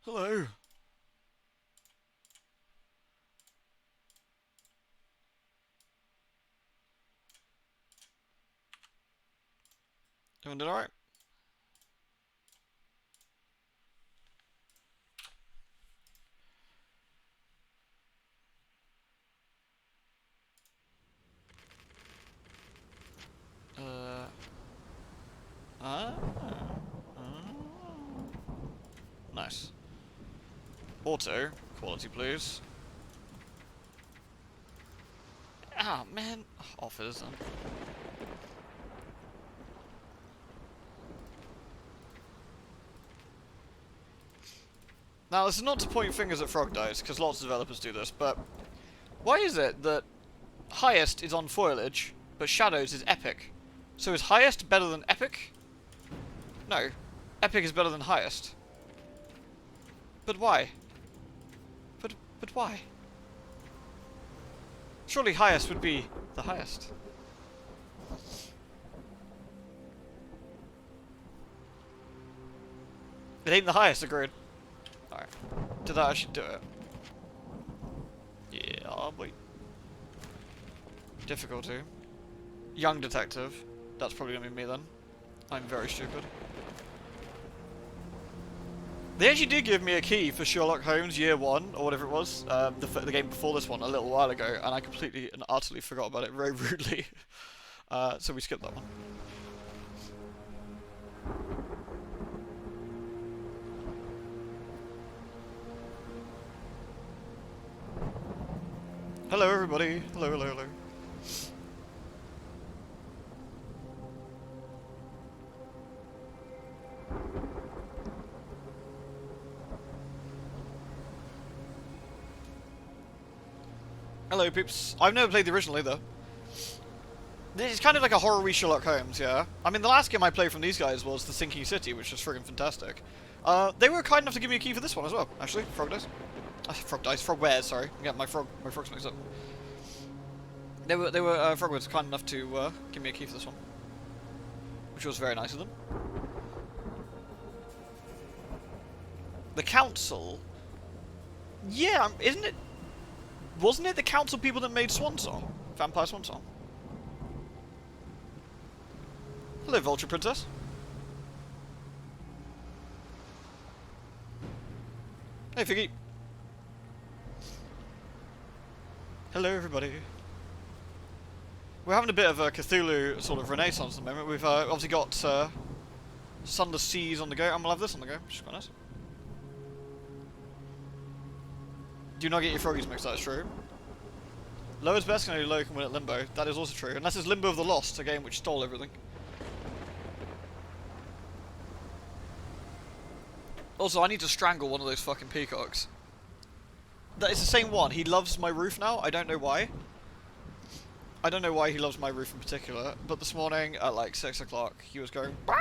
Hello. Doing it alright? Uh. Ah. Nice. Auto. Quality, please. Ah, man. Offers. Now, this is not to point fingers at Frog Dice, because lots of developers do this, but why is it that highest is on foliage, but shadows is epic? So is highest better than epic? No. Epic is better than highest. But why? But why? Surely highest would be the highest. It ain't the highest, agreed. Alright. Did that actually do it? Yeah, wait. Difficulty. Young detective. That's probably gonna be me then. I'm very stupid. They actually did give me a key for Sherlock Holmes Year 1, or whatever it was, the game before this one, a little while ago, and I completely and utterly forgot about it very rudely. So we skipped that one. Hello everybody. Hello, hello, hello. Hello peeps. I've never played the original either. It's kind of like a horror-y Sherlock Holmes, yeah? I mean, the last game I played from these guys was The Sinking City, which was friggin' fantastic. They were kind enough to give me a key for this one as well, actually. Frog Dice. Frogwares, sorry. I'm getting my frogs mixed up. They were Frogwares kind enough to give me a key for this one, which was very nice of them. The council, yeah, isn't it? Wasn't it the council people that made Swansong, Vampire Swansong? Hello, Vulture Princess. Hey, Figgy. Hello, everybody. We're having a bit of a Cthulhu sort of renaissance at the moment. We've obviously got Sunless Seas on the go, and we'll have this on the go, which is quite nice. Do not get your froggies mixed, that is true. Low is best, and only low can win at Limbo. That is also true, unless it's Limbo of the Lost, a game which stole everything. Also, I need to strangle one of those fucking peacocks. That is the same one. He loves my roof now. I don't know why. I don't know why he loves my roof in particular, but this morning at like 6 o'clock, he was going, "Bah!"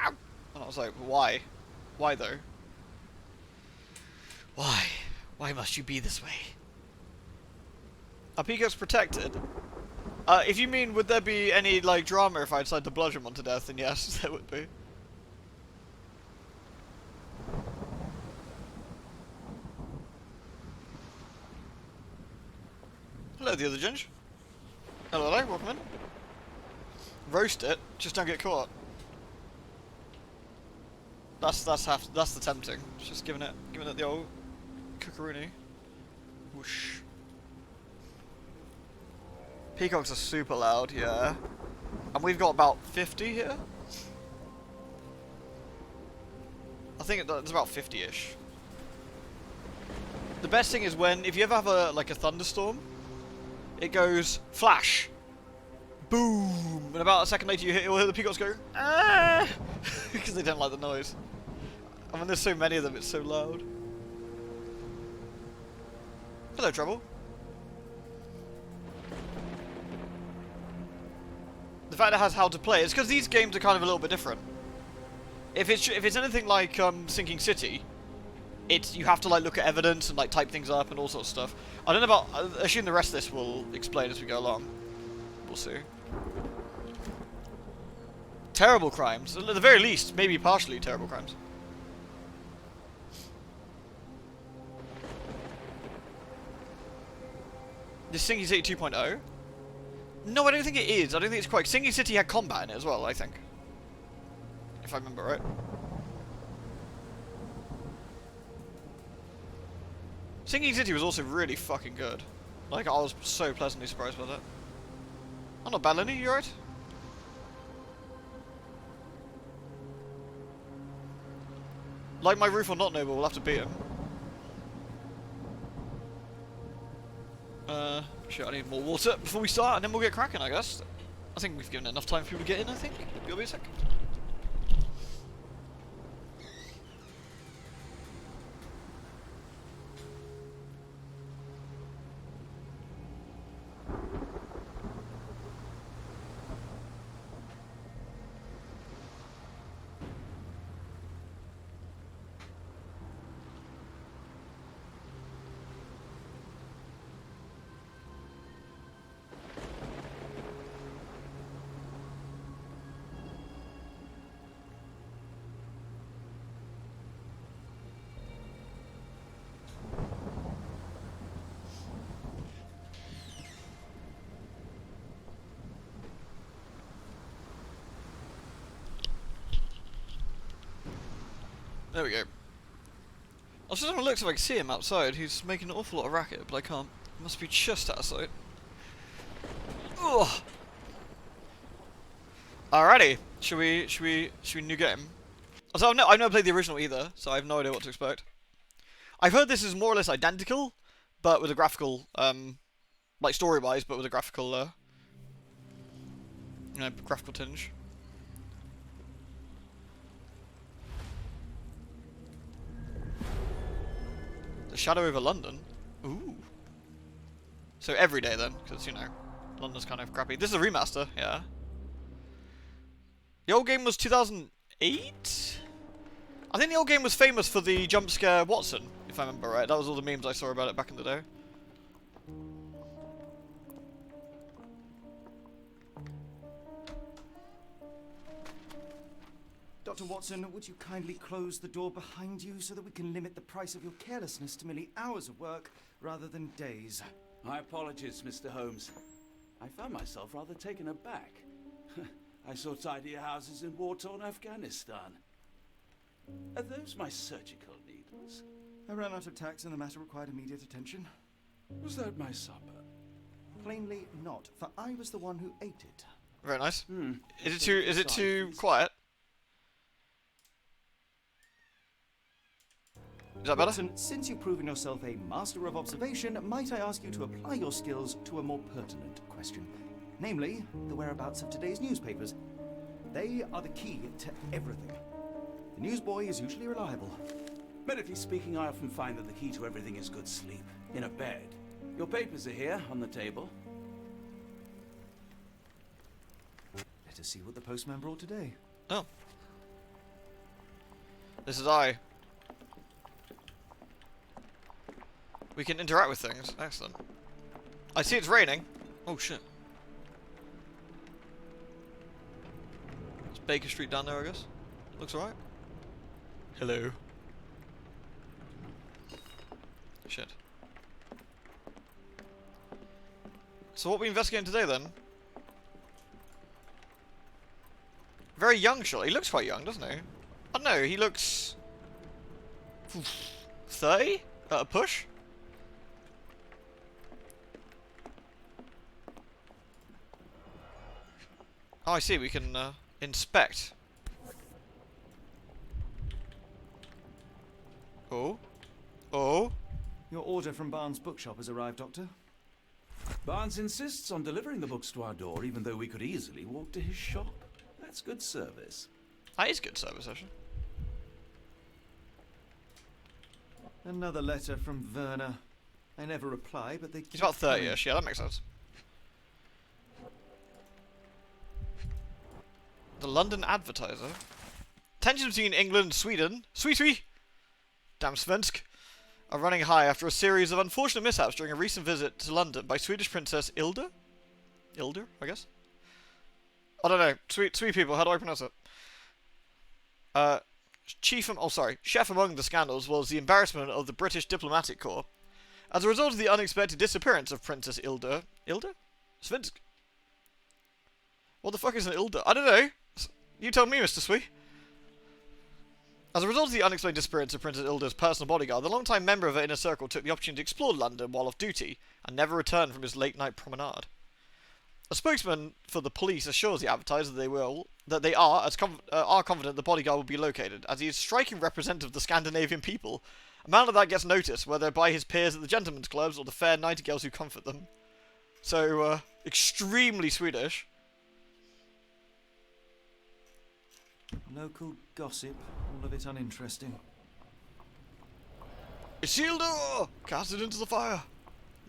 And I was like, why? Why though? Why? Why must you be this way? Are peacocks protected? If you mean, would there be any like drama if I decided to bludgeon one to death, then yes, there would be. Hello, the other ginger. Hello, welcome in. Roast it, just don't get caught. That's the tempting. Just giving it the old cookeroony. Whoosh. Peacocks are super loud, yeah. And we've got about 50 here. I think it's about 50-ish. The best thing is when, if you ever have a thunderstorm, it goes flash, boom, and about a second later you'll hear the peacocks go, ah, because they don't like the noise. And when there's so many of them, it's so loud. Hello, Trouble. The fact it has how to play, it's because these games are kind of a little bit different. If it's anything like Sinking City, you have to like look at evidence and like type things up and all sorts of stuff. I don't know about. I assume the rest of this will explain as we go along. We'll see. Terrible crimes, at the very least, maybe partially terrible crimes. This Sinking City 2.0? No, I don't think it is. I don't think it's quite. Sinking City had combat in it as well, I think. If I remember right. Sinking City was also really fucking good. Like, I was so pleasantly surprised by that. I'm not bad, Lenny. You alright? Like my roof or not noble, we'll have to beat him. Shit, I need more water before we start, and then we'll get cracking, I guess. I think we've given enough time for people to get in, I think. You'll be a sec. There we go. I was just having a look if I can see him outside. He's making an awful lot of racket, but I can't. He must be just out of sight. Ugh. Alrighty. Should we new game? So I've never played the original either, so I have no idea what to expect. I've heard this is more or less identical, but with a graphical, like story-wise, but with a graphical, graphical tinge. The Shadow over London? Ooh. So every day then, because, you know, London's kind of crappy. This is a remaster, yeah. The old game was 2008? I think the old game was famous for the jump scare Watson, if I remember right. That was all the memes I saw about it back in the day. Dr. Watson, would you kindly close the door behind you so that we can limit the price of your carelessness to merely hours of work rather than days? My apologies, Mr. Holmes. I found myself rather taken aback. I saw tidier houses in war-torn Afghanistan. Are those my surgical needles? I ran out of tacks and the matter required immediate attention. Was that my supper? Plainly not, for I was the one who ate it. Very nice. Is it too quiet? Is that better? Watson, since you've proven yourself a master of observation, might I ask you to apply your skills to a more pertinent question? Namely, the whereabouts of today's newspapers. They are the key to everything. The newsboy is usually reliable. Medically speaking, I often find that the key to everything is good sleep. In a bed. Your papers are here, on the table. Let us see what the postman brought today. Oh. This is I. We can interact with things. Excellent. I see it's raining. Oh shit. It's Baker Street down there, I guess. Looks alright. Hello. Shit. So what are we investigating today then? Very young, surely. He looks quite young, doesn't he? I don't know, he looks 30 at a push? Oh, I see. We can inspect. Oh. Oh. Your order from Barnes' bookshop has arrived, Doctor. Barnes insists on delivering the books to our door, even though we could easily walk to his shop. That's good service. That is good service, actually. Another letter from Werner. I never reply, but they keep He's about coming. 30ish. Yeah, that makes sense. The London Advertiser. Tensions between England and Sweden. Damn Svensk. Are running high after a series of unfortunate mishaps during a recent visit to London by Swedish Princess Ilda? Ilder, I guess? I don't know. Sweet people, how do I pronounce it? Chef among the scandals was the embarrassment of the British diplomatic corps As a result of the unexpected disappearance of Princess Ilda... Ilda? Svensk? What the fuck is an Ilda? I don't know. You tell me, Mr. Sweet. As a result of the unexplained disappearance of Princess Ilda's personal bodyguard, the long-time member of her inner circle took the opportunity to explore London while off duty, and never returned from his late-night promenade. A spokesman for the police assures the advertiser that they are confident the bodyguard will be located, as he is a striking representative of the Scandinavian people. A man of that gets noticed, whether by his peers at the gentlemen's clubs or the fair nightingales who comfort them. So, extremely Swedish. Local gossip, all of it uninteresting. Isildur! Cast it into the fire!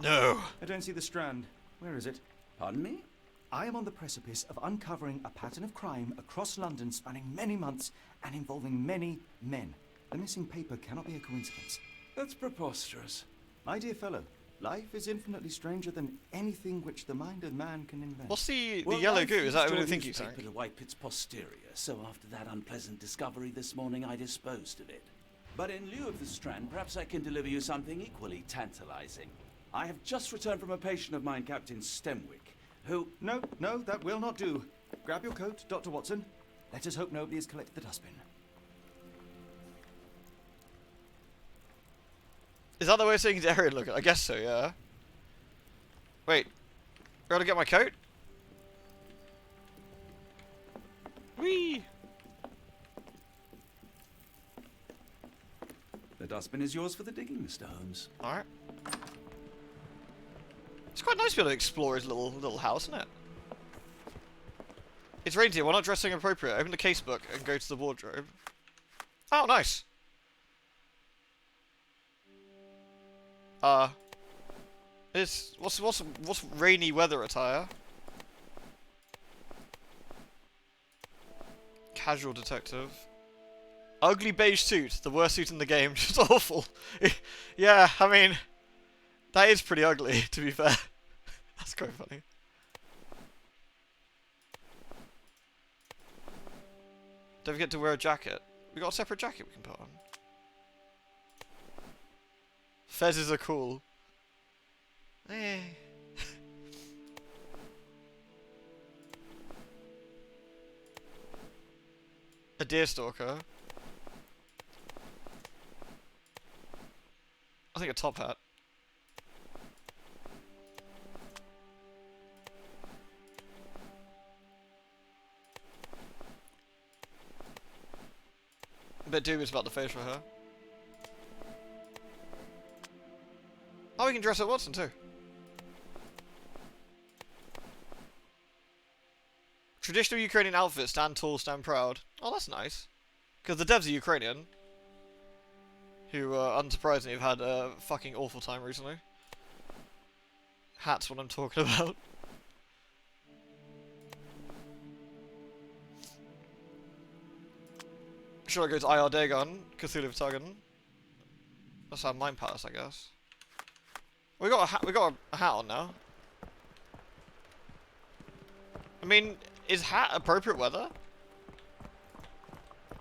No. I don't see the Strand. Where is it? Pardon me? I am on the precipice of uncovering a pattern of crime across London spanning many months and involving many men. The missing paper cannot be a coincidence. That's preposterous. My dear fellow, life is infinitely stranger than anything which the mind of man can invent. What's the Well, yellow I goo? Is that used what your I think he's saying? newspaper to wipe its posterior, so after that unpleasant discovery this morning, I disposed of it. But in lieu of the Strand, perhaps I can deliver you something equally tantalizing. I have just returned from a patient of mine, Captain Stenwick, who... No, that will not do. Grab your coat, Dr. Watson. Let us hope nobody has collected the dustbin. Is that the way of saying Darien looking? I guess so, yeah. Wait. Gotta get my coat? Whee! The dustbin is yours for the digging, Mr. Holmes. Alright. It's quite nice to be able to explore his little house, isn't it? It's reindeer, why not dressing appropriate? Open the casebook and go to the wardrobe. Oh, nice! What's rainy weather attire? Casual detective. Ugly beige suit, the worst suit in the game, just awful. Yeah, I mean, that is pretty ugly, to be fair. That's quite funny. Don't forget to wear a jacket. We got a separate jacket we can put on. Fezzes are cool. Eh. A deerstalker. I think a top hat. A bit dubious about the facial hair. Oh, we can dress up Watson too. Traditional Ukrainian outfit, stand tall, stand proud. Oh, that's nice. Because the devs are Ukrainian. Who, unsurprisingly, have had a fucking awful time recently. Hat's what I'm talking about. Sure, it goes IR Dagon, Cthulhu Cultists. That's our Mind Palace, I guess. We got a hat on now. I mean, is hat appropriate weather?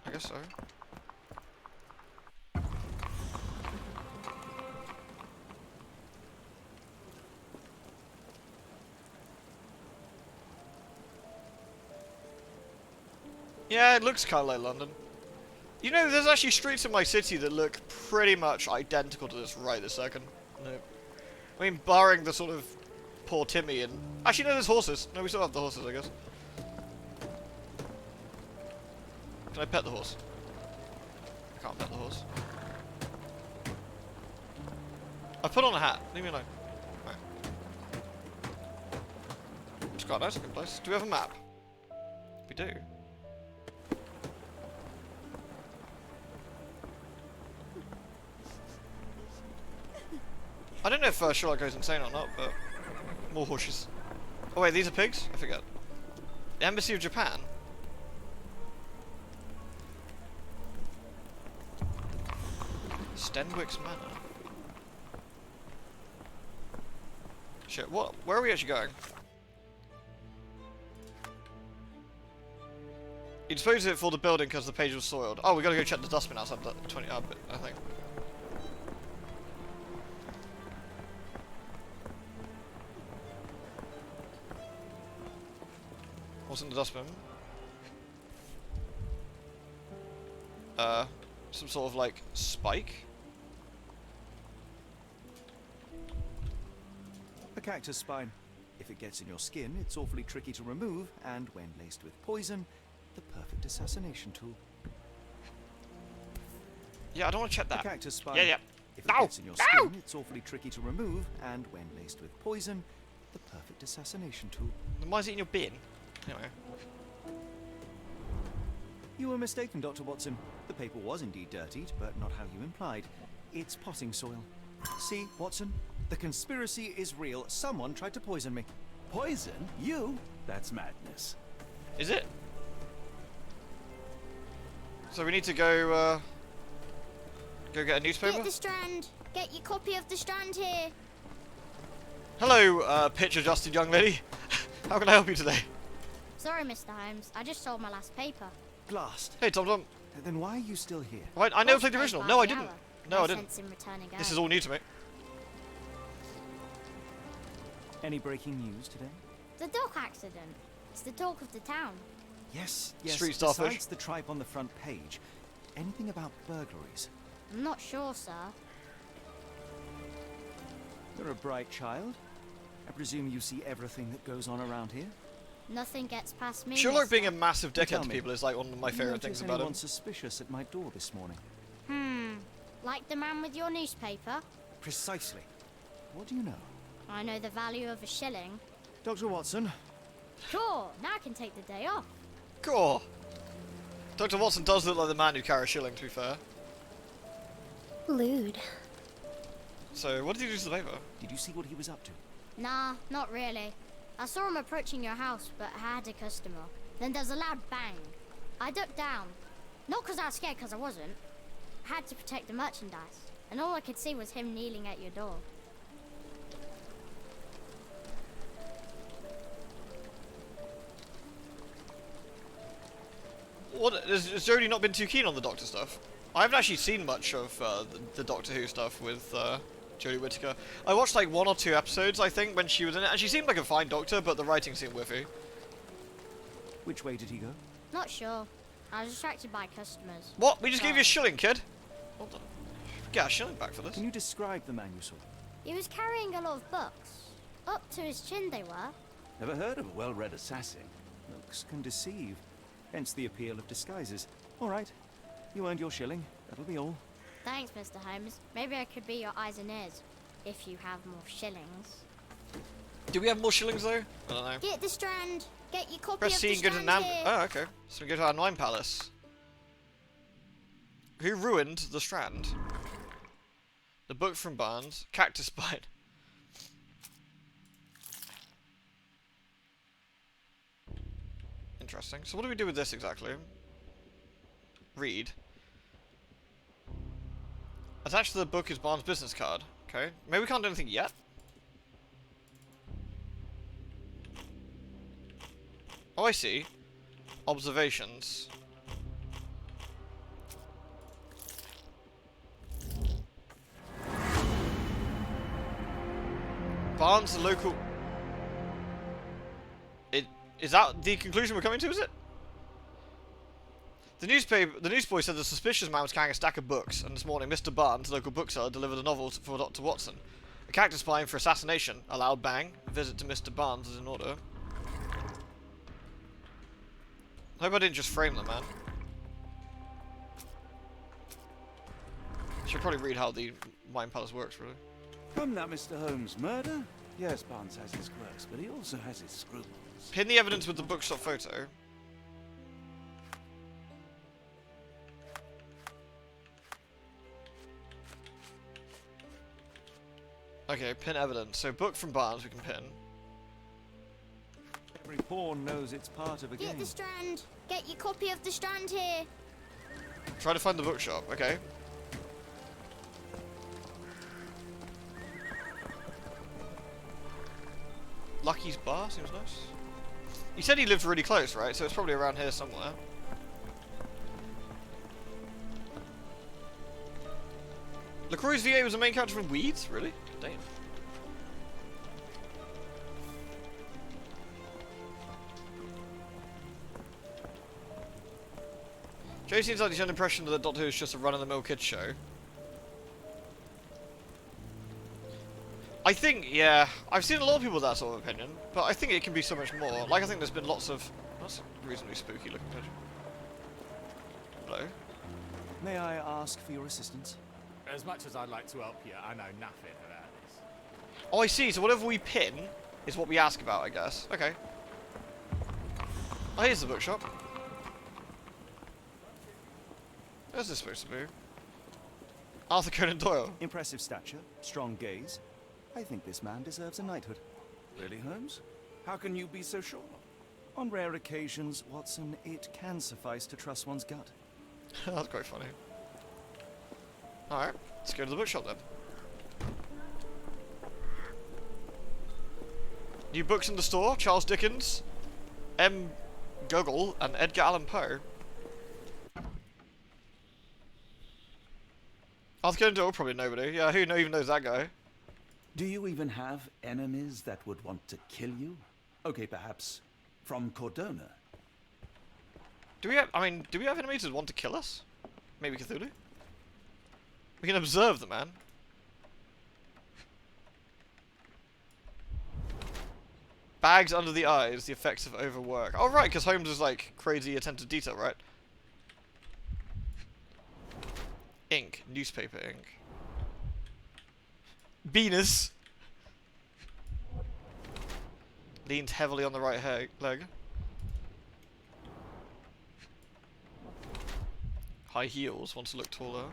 I guess so. Yeah, it looks kind of like London. You know, there's actually streets in my city that look pretty much identical to this right this second. No. I mean, barring the sort of poor Timmy and... Actually, no, there's horses. No, we still have the horses, I guess. Can I pet the horse? I can't pet the horse. I put on a hat. Leave me alone. Right. It's quite a nice looking place. Do we have a map? We do. I don't know if Sherlock goes insane or not, but more horses. Oh wait, these are pigs? I forget. The Embassy of Japan? Stenwick's Manor. Shit, what? Where are we actually going? You disposed of it for the building because the page was soiled. Oh, we gotta go check the dustbin outside the 20 bit, I think. What's in the dustbin? Some sort of like spike. A cactus spine. If it gets in your skin, it's awfully tricky to remove, and when laced with poison, the perfect assassination tool. Yeah, I don't want to check A that. cactus spine. Yeah, yeah. If it No! gets in your skin, it's awfully tricky to remove, and when laced with poison, the perfect assassination tool. Then why is it in your bin? Anyway. You were mistaken, Dr. Watson. The paper was indeed dirtied, but not how you implied. It's potting soil. See, Watson? The conspiracy is real. Someone tried to poison me. Poison? You? That's madness. Is it? So we need to go get a newspaper? Get the Strand. Get your copy of the Strand here. Hello, pitch-adjusted young lady. How can I help you today? Sorry, Mr. Holmes. I just sold my last paper. Blast. Hey, Tom Tom. Then why are you still here? Right, I never Boss played the paid original. by No, I the didn't. hour. No, I didn't. sense in returning This out. is all new to me. Any breaking news today? The dog accident. It's the talk of the town. Yes. Street starfish. Besides the tripe on the front page, anything about burglaries? I'm not sure, sir. You're a bright child. I presume you see everything that goes on around here? Nothing gets past me. Sherlock mister. being a massive Tell dickhead to me, people is like one of my Did you favourite things notice about him. anyone suspicious at my door this morning? Like the man with your newspaper? Precisely. What do you know? I know the value of a shilling. Dr. Watson, Sure, now I can take the day off. Cool. Dr. Watson does look like the man who carries shilling, to be fair. Lewd. So, what did you do to the paper? did you see what he was up to? Nah, not really. I saw him approaching your house, but I had a customer. Then there's a loud bang. I ducked down. Not because I was scared, because I wasn't. I had to protect the merchandise. And all I could see was him kneeling at your door. What? Has Jodie not been too keen on the Doctor stuff? I haven't actually seen much of the Doctor Who stuff with Jodie Whittaker. I watched like 1 or 2 episodes, I think, when she was in it, and she seemed like a fine Doctor, but the writing seemed whiffy. Which way did he go? Not sure. I was distracted by customers. What? We just gave you a Sorry. shilling, kid? Hold on. Get a shilling back for this. Can you describe the man you saw? He was carrying a lot of books. Up to his chin they were. Never heard of a well-read assassin. Looks can deceive. Hence the appeal of disguises. All right. You earned your shilling. That'll be all. Thanks, Mr. Holmes. Maybe I could be your eyes and ears. If you have more shillings. Do we have more shillings, though? I don't know. Get the Strand. Get your copy Press of C the and go to Strand Nam. here. Oh, okay. So we go to our Nine Palace. Who ruined the Strand? The book from Barnes. Cactus Spine. Interesting. So what do we do with this exactly? Read. Attached to the book is Barnes' business card. Okay. Maybe we can't do anything yet. Oh, I see. Observations. Barnes, the local... Is that the conclusion we're coming to, is it? The newsboy said the suspicious man was carrying a stack of books, and this morning Mr. Barnes, the local bookseller, delivered a novel for Dr. Watson. A cactus spine for assassination. A loud bang. A visit to Mr. Barnes is in order. I hope I didn't just frame the man. Should probably read how the Mind Palace works, really. Come now, Mr. Holmes. Murder? Yes, Barnes has his quirks, but he also has his scruples. Pin the evidence with the bookshop photo. Okay, pin evidence. So book from Barnes we can pin. Every pawn knows it's part of a Get game. the Strand. Get your copy of the Strand here. Try to find the bookshop, okay. Lucky's Bar seems nice. He said he lived really close, right? So it's probably around here somewhere. LaCroix's VA was the main character from Weeds? Really? Damn. Joe seems like he's under impression that Doctor Who is just a run-of-the-mill kids show. I think, yeah, I've seen a lot of people with that sort of opinion, but I think it can be so much more. Like, I think there's been lots of... That's a reasonably spooky looking pigeon. Hello? May I ask for your assistance? As much as I'd like to help you, I know nothing about this. Oh, I see, so whatever we pin is what we ask about, I guess. Okay. Oh, here's the bookshop. Where's this supposed to be? Arthur Conan Doyle. Impressive stature, strong gaze. I think this man deserves a knighthood. Really, Holmes? How can you be so sure? On rare occasions, Watson, it can suffice to trust one's gut. That's quite funny. Alright, let's go to the bookshop then. New books in the store, Charles Dickens, M. Gogol, and Edgar Allan Poe. Arthur Conan Doyle, probably nobody. Yeah, who even knows that guy? Do you even have enemies that would want to kill you? Okay, perhaps from Cordona. Do we have enemies that want to kill us? Maybe Cthulhu? We can observe the man. Bags under the eyes, the effects of overwork. Oh right, because Holmes is like crazy attentive detail, right? Ink, newspaper ink. Venus leans heavily on the right leg. High heels, wants to look taller.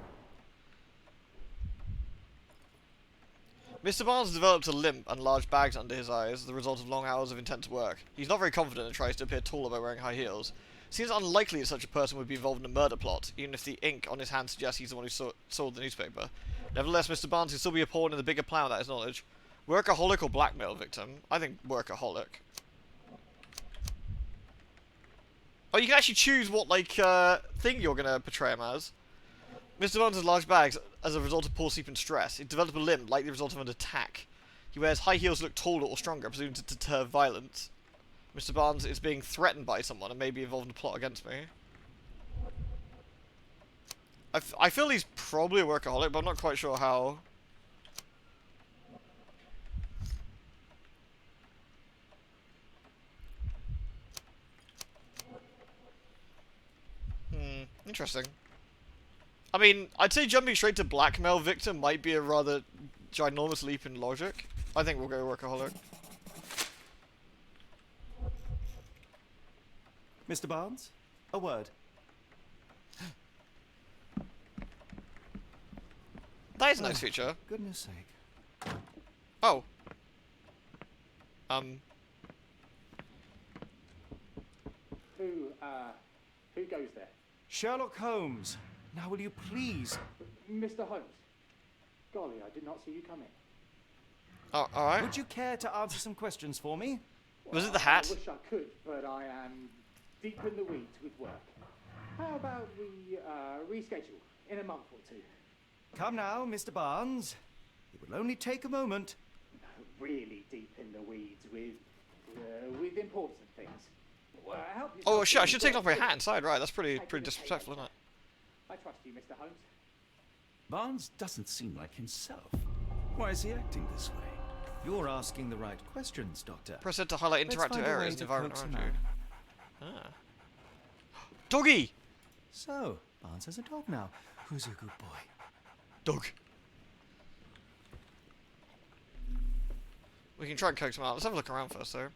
Mr. Barnes developed a limp and large bags under his eyes, the result of long hours of intense work. He's not very confident and tries to appear taller by wearing high heels. Seems unlikely that such a person would be involved in a murder plot, even if the ink on his hand suggests he's the one who sold the newspaper. Nevertheless, Mr. Barnes can still be a pawn in the bigger plan without his knowledge. Workaholic or blackmail victim? I think workaholic. Oh, you can actually choose what, like, thing you're gonna portray him as. Mr. Barnes has large bags as a result of poor sleep and stress. He developed a limp, like the result of an attack. He wears high heels to look taller or stronger, presumed to deter violence. Mr. Barnes is being threatened by someone and may be involved in a plot against me. I feel he's probably a workaholic, but I'm not quite sure how. Interesting. I mean, I'd say jumping straight to blackmail victim might be a rather ginormous leap in logic. I think we'll go workaholic. Mr. Barnes, a word. That is a nice feature. Goodness sake. Oh. Who goes there? Sherlock Holmes. Now will you please? Mr. Holmes. Golly, I did not see you come in. Oh, alright. Would you care to answer some questions for me? Was it the hat? I wish I could, but I am deep in the weeds with work. How about we reschedule in a month or two? Come now, Mr. Barnes. It will only take a moment. Really deep in the weeds with important things. Well, help Oh yourself shit, I to should take off my work. hat inside, right? That's pretty disrespectful, isn't it? I trust you, Mr. Holmes. Barnes doesn't seem like himself. Why is he acting this way? You're asking the right questions, Doctor. Press it to highlight Let's interactive find a way areas in to the environment coax around him you. out. Ah. Doggy! So, Barnes has a dog now. Who's a good boy? Dog. We can try and coax him out. Let's have a look around first, though.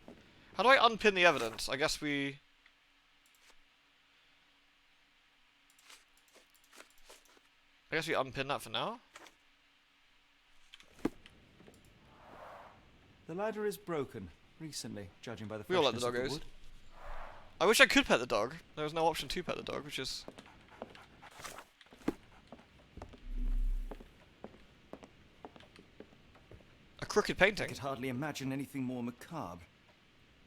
How do I unpin the evidence? I guess we... unpin that for now. The ladder is broken recently, judging by the We all let the freshness of doggos. wood. I wish I could pet the dog. There was no option to pet the dog, which is... a crooked I painting. could hardly imagine anything more macabre.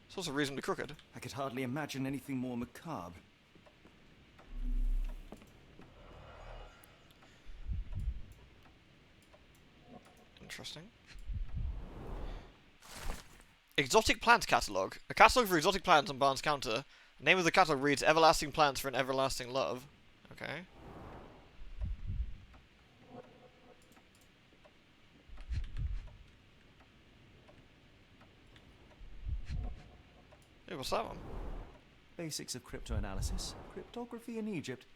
It's also reasonably crooked. I could hardly imagine anything more macabre. Interesting. Exotic plant catalogue. A catalogue for exotic plants on Barnes' counter. The name of the catalogue reads Everlasting Plants for an Everlasting Love. Okay. Hey, what's that one? Basics of cryptoanalysis. Cryptography in Egypt.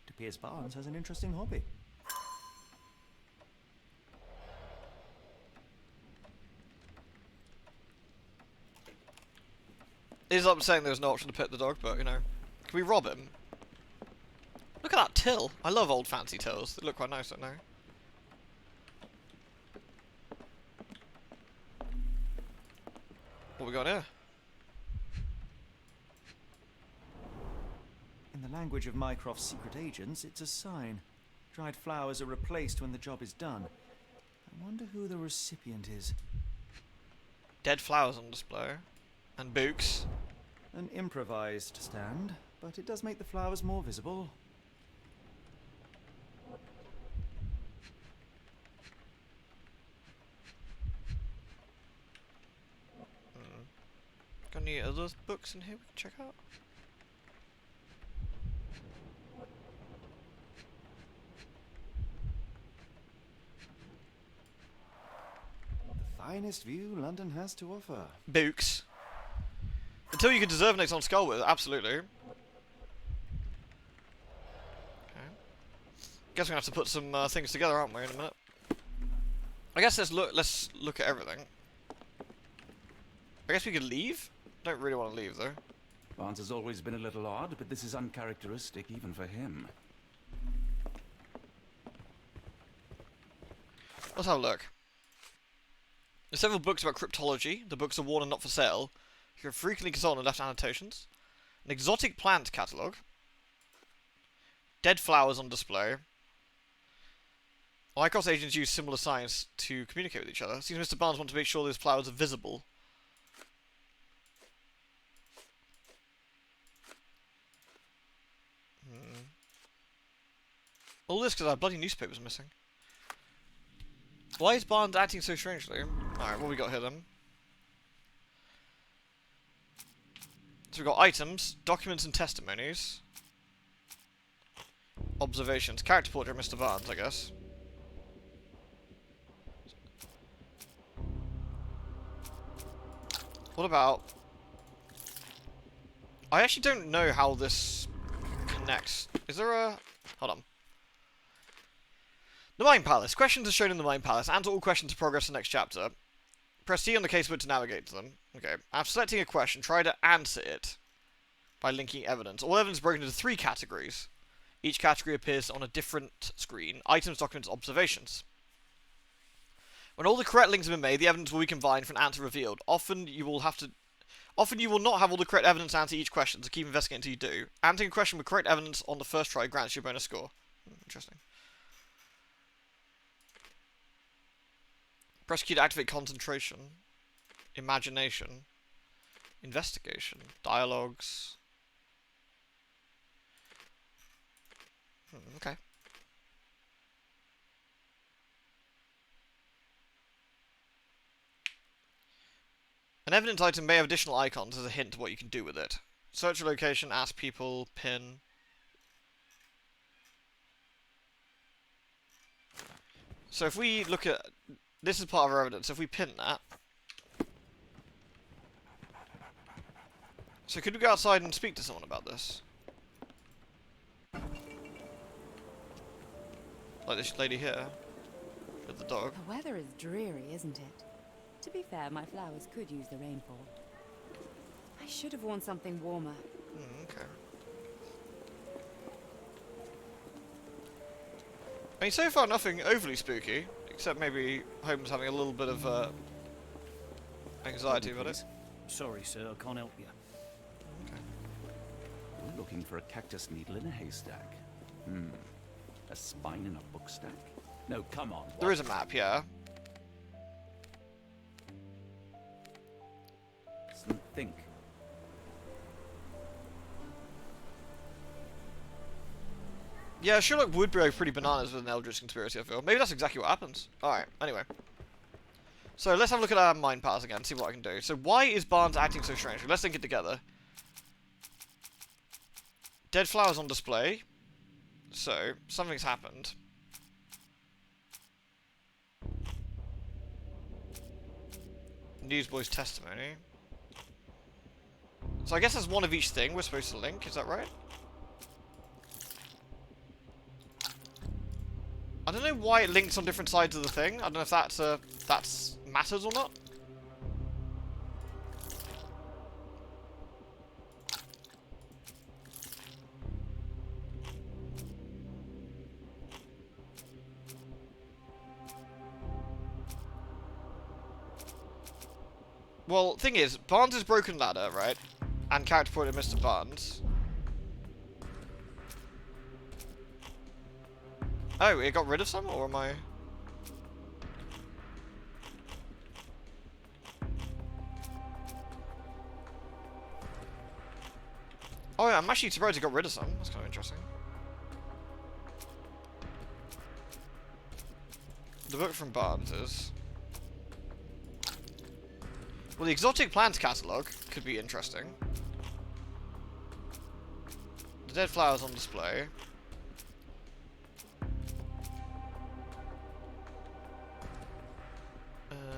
It appears Barnes has an interesting hobby. It is upsetting there's no option to pet the dog, but, you know. Can we rob him? Look at that till. I love old fancy tills. They look quite nice, don't they? What we got here? In the language of Mycroft's secret agents, it's a sign. Dried flowers are replaced when the job is done. I wonder who the recipient is. Dead flowers on display. And books. An improvised stand, but it does make the flowers more visible. Got any other books in here we can check out? The finest view London has to offer. Books. Until you can deserve next on Skull with, absolutely. Okay. Guess we're gonna have to put some things together, aren't we, in a minute? I guess let's look at everything. I guess we could leave? Don't really want to leave though. Barnes has always been a little odd, but this is uncharacteristic even for him. Let's have a look. There's several books about cryptology. The books are worn and not for sale. You can frequently consult and left annotations. An exotic plant catalogue. Dead flowers on display. Mycroft's agents use similar signs to communicate with each other. Seems Mr. Barnes wants to make sure those flowers are visible. All this because our bloody newspaper's missing. Why is Barnes acting so strangely? Alright, what we got here then? So we've got items, documents and testimonies. Observations. Character portrait of Mr. Barnes, I guess. What about... I actually don't know how this connects. Is there a... Hold on. The Mind Palace. Questions are shown in the Mind Palace. Answer all questions to progress to the next chapter. Press T on the casebook to navigate to them. Okay. After selecting a question, try to answer it by linking evidence. All evidence is broken into 3 categories. Each category appears on a different screen. Items, documents, observations. When all the correct links have been made, the evidence will be combined for an answer revealed. Often you will not have all the correct evidence to answer each question, so keep investigating until you do. Answering a question with correct evidence on the first try grants you a bonus score. Interesting. Press Q to activate concentration, imagination, investigation, dialogues. Okay. An evidence item may have additional icons as a hint to what you can do with it. Search a location, ask people, pin. So if we look at... This is part of our evidence. If we pin that... So could we go outside and speak to someone about this? Like this lady here. With the dog. The weather is dreary, isn't it? To be fair, my flowers could use the rainfall. I should have worn something warmer. Okay. I mean, so far nothing overly spooky. Except maybe Holmes having a little bit of anxiety about it. Sorry, sir, I can't help you. Okay. We're looking for a cactus needle in a haystack. A spine in a book stack? No, come on. There is a map, yeah. Think. Yeah, Sherlock would be pretty bananas with an Eldritch conspiracy, I feel. Maybe that's exactly what happens. Alright, anyway. So, let's have a look at our Mind Palace again, see what I can do. So, why is Barnes acting so strangely? Let's think it together. Dead flowers on display. So, something's happened. Newsboy's testimony. So I guess there's one of each thing we're supposed to link, is that right? I don't know why it links on different sides of the thing. I don't know if that's matters or not. Well, thing is, Barnes' broken ladder, right? And character point of Mr. Barnes. Oh, it got rid of some, or am I... Oh, yeah, I'm actually surprised it got rid of some. That's kind of interesting. The book from Barnes is... Well, the exotic plants catalogue could be interesting. The dead flowers on display.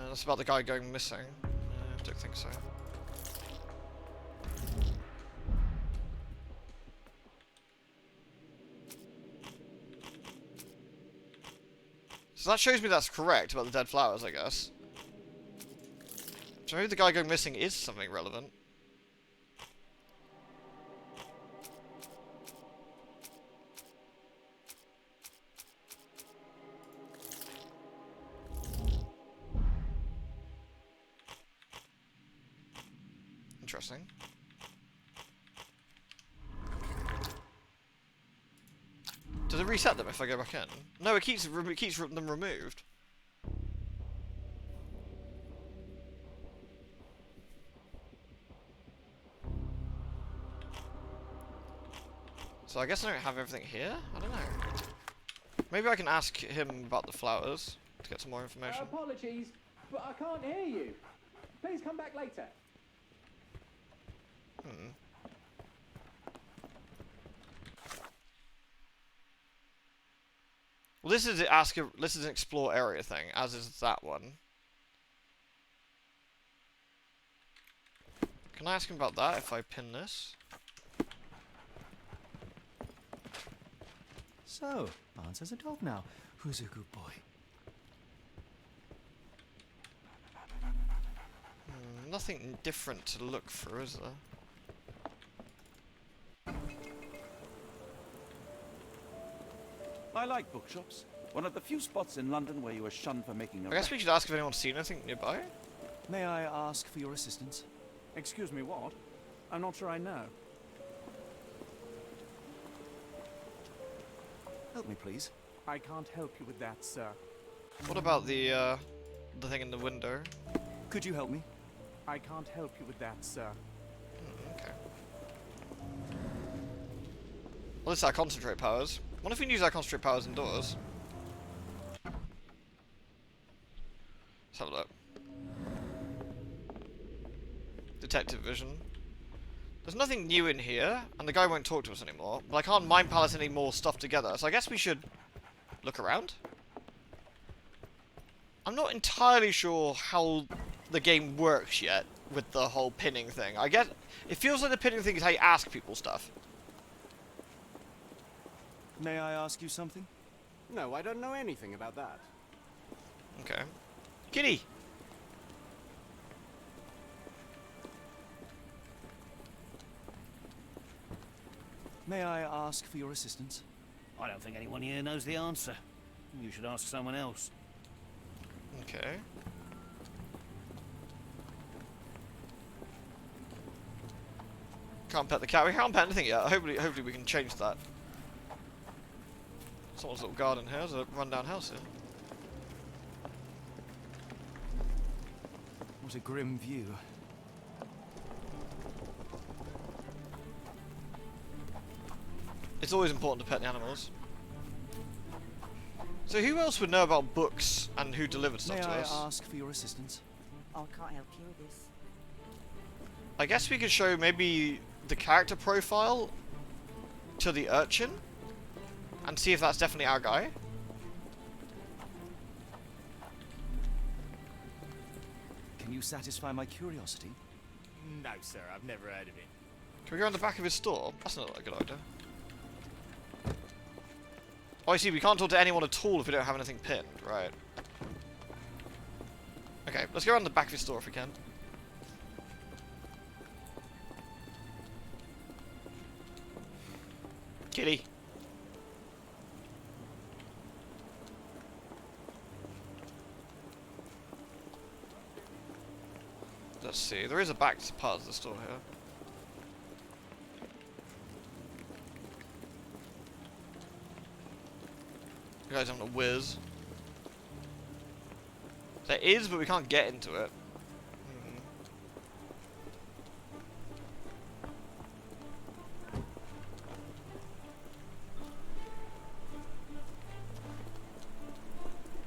That's about the guy going missing. I don't think so. So that shows me that's correct about the dead flowers, I guess. So maybe the guy going missing is something relevant. Interesting. Does it reset them if I go back in? No, it keeps them removed. So I guess I don't have everything here? I don't know. Maybe I can ask him about the flowers to get some more information. Apologies, but I can't hear you. Please come back later. Well, this is an explore area thing, as is that one. Can I ask him about that if I pin this? So, Barnes has a dog now. Who's a good boy? Nothing different to look for, is there? I like bookshops. One of the few spots in London where you are shunned for making a I guess we should ask if anyone's seen anything nearby. May I ask for your assistance? Excuse me, what? I'm not sure I know. Help me, please. I can't help you with that, sir. What about the thing in the window? Could you help me? I can't help you with that, sir. Okay. Well, it's our concentrate powers. What if we can use our concentrate powers indoors? Let's have a look. Detective vision. There's nothing new in here, and the guy won't talk to us anymore. But I can't mind palace any more stuff together, so I guess we should look around. I'm not entirely sure how the game works yet with the whole pinning thing. I guess it feels like the pinning thing is how you ask people stuff. May I ask you something? No, I don't know anything about that. Okay. Kitty! May I ask for your assistance? I don't think anyone here knows the answer. You should ask someone else. Okay. Can't pet the cat. We can't pet anything yet. Hopefully we can change that. Someone's little garden here. There's a rundown house here. What a grim view. It's always important to pet the animals. So who else would know about books and who delivered stuff May to I us? ask for your assistance? I can't help you with this. I guess we could show maybe the character profile to the urchin. and see if that's definitely our guy. Can you satisfy my curiosity? No, sir, I've never heard of it. Can we go on the back of his store? That's not a good idea. Oh, I see, we can't talk to anyone at all if we don't have anything pinned, right. Okay, let's go around the back of his store if we can. Kitty. Let's see, there is a back part of the store here. You guys having a whiz. There is, but we can't get into it.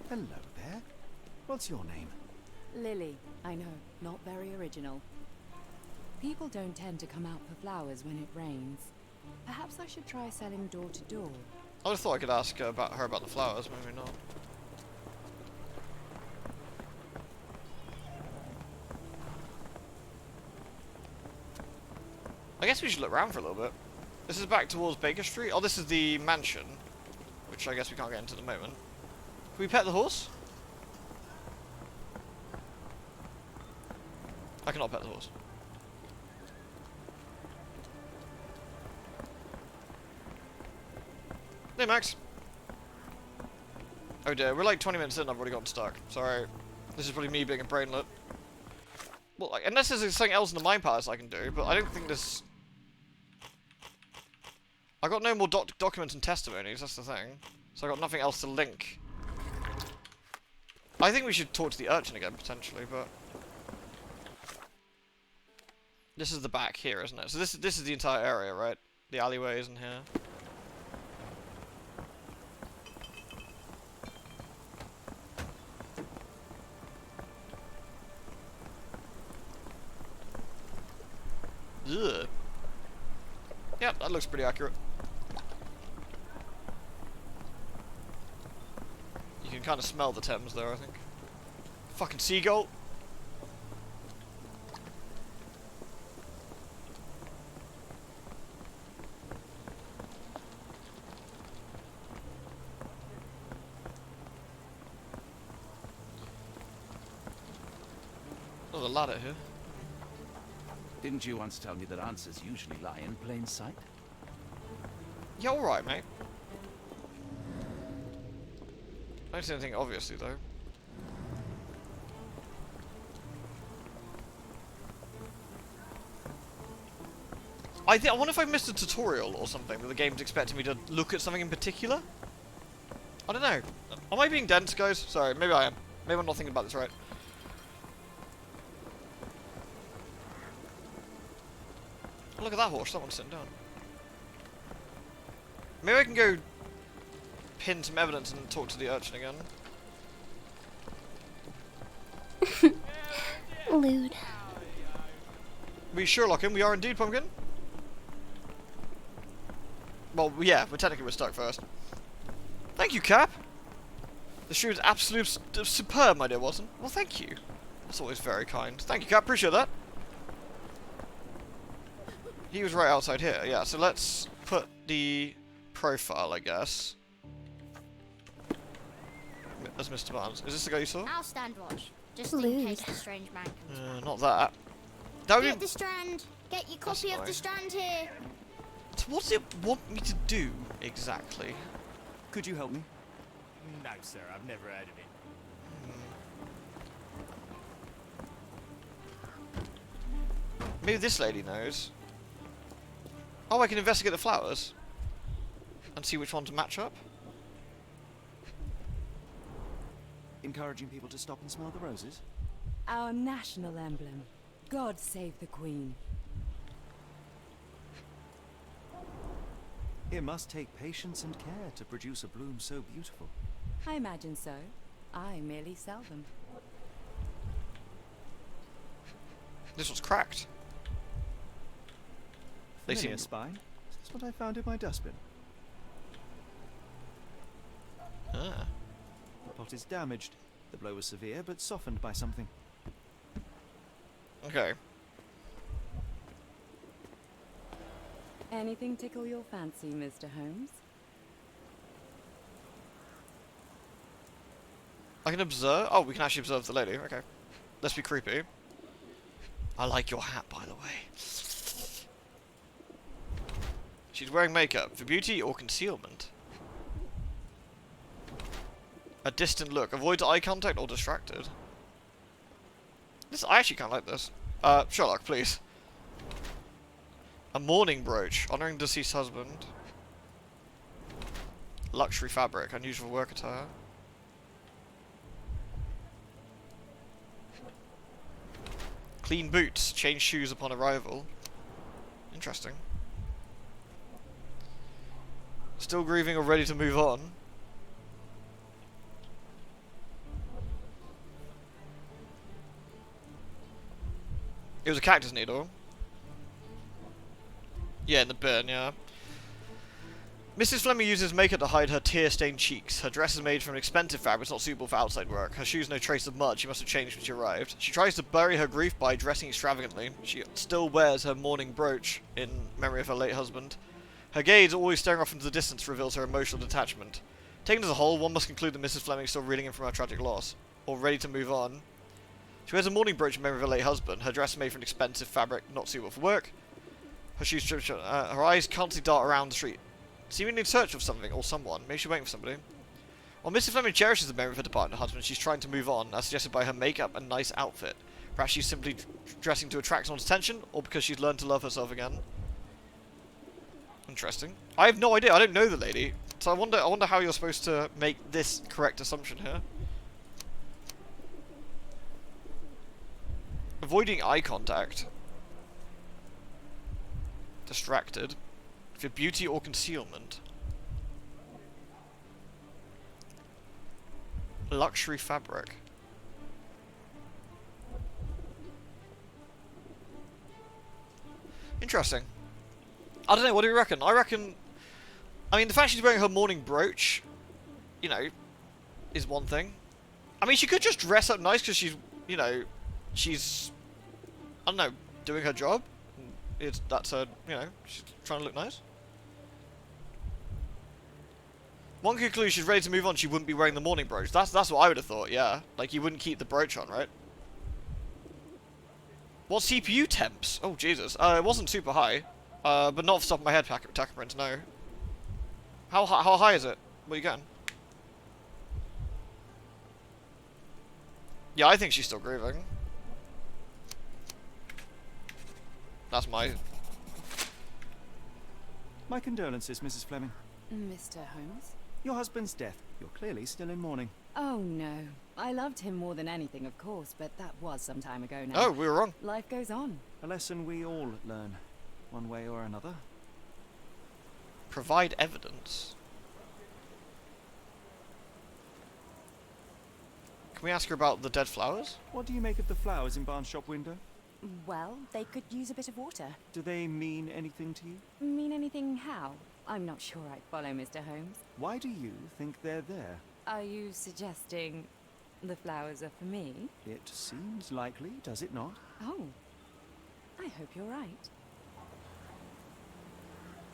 Hello there. What's your name? Lily, I know, not very original. People don't tend to come out for flowers when it rains. Perhaps I should try selling door to door. I would have thought I could ask her about the flowers, maybe not. I guess we should look around for a little bit. This is back towards Baker Street. Oh, this is the mansion, which I guess we can't get into at the moment. Can we pet the horse? I cannot pet the horse. Hey, Max. Oh dear, we're like 20 minutes in and I've already gotten stuck. Sorry. This is probably me being a brainlet. Well, like, unless there's something else in the Mind Palace I can do, but I don't think this... I got no more documents and testimonies, that's the thing. So I got nothing else to link. I think we should talk to the urchin again, potentially, but... This is the back here, isn't it? So this is the entire area, right? The alleyways in here. Ugh. Yep, that looks pretty accurate. You can kind of smell the Thames there, I think. Fucking seagull! There's a ladder here. Didn't you once tell me that answers usually lie in plain sight? Yeah, alright, mate. I don't see anything obviously, though. I wonder if I missed a tutorial or something that the game's expecting me to look at something in particular? I don't know. Am I being dense, guys? Sorry, maybe I am. Maybe I'm not thinking about this right. Oh, look at that horse. That one's sitting down. Maybe I can go pin some evidence and talk to the urchin again. Lewd. We Sherlock him. We are indeed, Pumpkin. Well, yeah, but technically we're stuck first. Thank you, Cap. The shoe is absolutely superb, my dear Watson. Well, thank you. That's always very kind. Thank you, Cap. Appreciate that. He was right outside here. Yeah, so let's put the profile, I guess. As Mr. Barnes. Is this the guy you saw? I'll stand watch, just in case the strange man comes. Not that. That would Get be... the Strand. Get your copy of the Strand here. So what does it want me to do, exactly? Could you help me? No, sir, I've never heard of it. Maybe this lady knows. Oh, I can investigate the flowers. And see which ones match up. Encouraging people to stop and smell the roses? Our national emblem. God save the Queen. It must take patience and care to produce a bloom so beautiful. I imagine so. I merely sell them. This one's cracked. They Familiar seem... spine? Is this what I found in my dustbin? Ah. The pot is damaged. The blow was severe, but softened by something. Okay. Anything tickle your fancy, Mr. Holmes? I can observe. Oh, we can actually observe the lady. Okay. Let's be creepy. I like your hat, by the way. She's wearing makeup for beauty or concealment. A distant look. Avoids eye contact or distracted. This, I actually kind of like this. Sherlock, please. A mourning brooch. Honouring deceased husband. Luxury fabric. Unusual work attire. Clean boots. Change shoes upon arrival. Interesting. Still grieving or ready to move on. It was a cactus needle. Yeah, in the bin, yeah. Mrs. Fleming uses makeup to hide her tear-stained cheeks. Her dress is made from expensive fabrics not suitable for outside work. Her shoes no trace of mud. She must have changed when she arrived. She tries to bury her grief by dressing extravagantly. She still wears her mourning brooch in memory of her late husband. Her gaze, always staring off into the distance, reveals her emotional detachment. Taken as a whole, one must conclude that Mrs. Fleming is still reeling in from her tragic loss, or ready to move on. She wears a mourning brooch in memory of her late husband. Her dress is made from expensive fabric not suitable for work. Her shoes, her eyes constantly dart around the street, seemingly in search of something or someone. Maybe she's waiting for somebody. While Mrs. Fleming cherishes the memory of her departed husband, she's trying to move on, as suggested by her makeup and nice outfit. Perhaps she's simply dressing to attract someone's attention, or because she's learned to love herself again. Interesting. I have no idea. I don't know the lady, so I wonder how you're supposed to make this correct assumption here. Avoiding eye contact. Distracted. For beauty or concealment. Luxury fabric. Interesting. I don't know, what do you reckon? I reckon... I mean, the fact she's wearing her mourning brooch, you know, is one thing. I mean, she could just dress up nice because she's, you know, she's... I don't know, doing her job. That's her, you know, she's trying to look nice. One could conclude she's ready to move on, she wouldn't be wearing the mourning brooch. That's what I would have thought, yeah. Like, you wouldn't keep the brooch on, right? What CPU temps? Oh, Jesus. It wasn't super high. But not off the top of my head, Tacaprint, no. How high is it? What are you getting? Yeah, I think she's still grieving. That's my... My condolences, Mrs. Fleming. Mr. Holmes? Your husband's death. You're clearly still in mourning. Oh, no. I loved him more than anything, of course, but that was some time ago now. Oh, we were wrong. Life goes on. A lesson we all learn, one way or another. Provide evidence. Can we ask her about the dead flowers? What do you make of the flowers in Barnes' shop window? Well, they could use a bit of water. Do they mean anything to you? Mean anything how? I'm not sure I follow, Mr. Holmes. Why do you think they're there? Are you suggesting the flowers are for me? It seems likely, does it not? Oh, I hope you're right.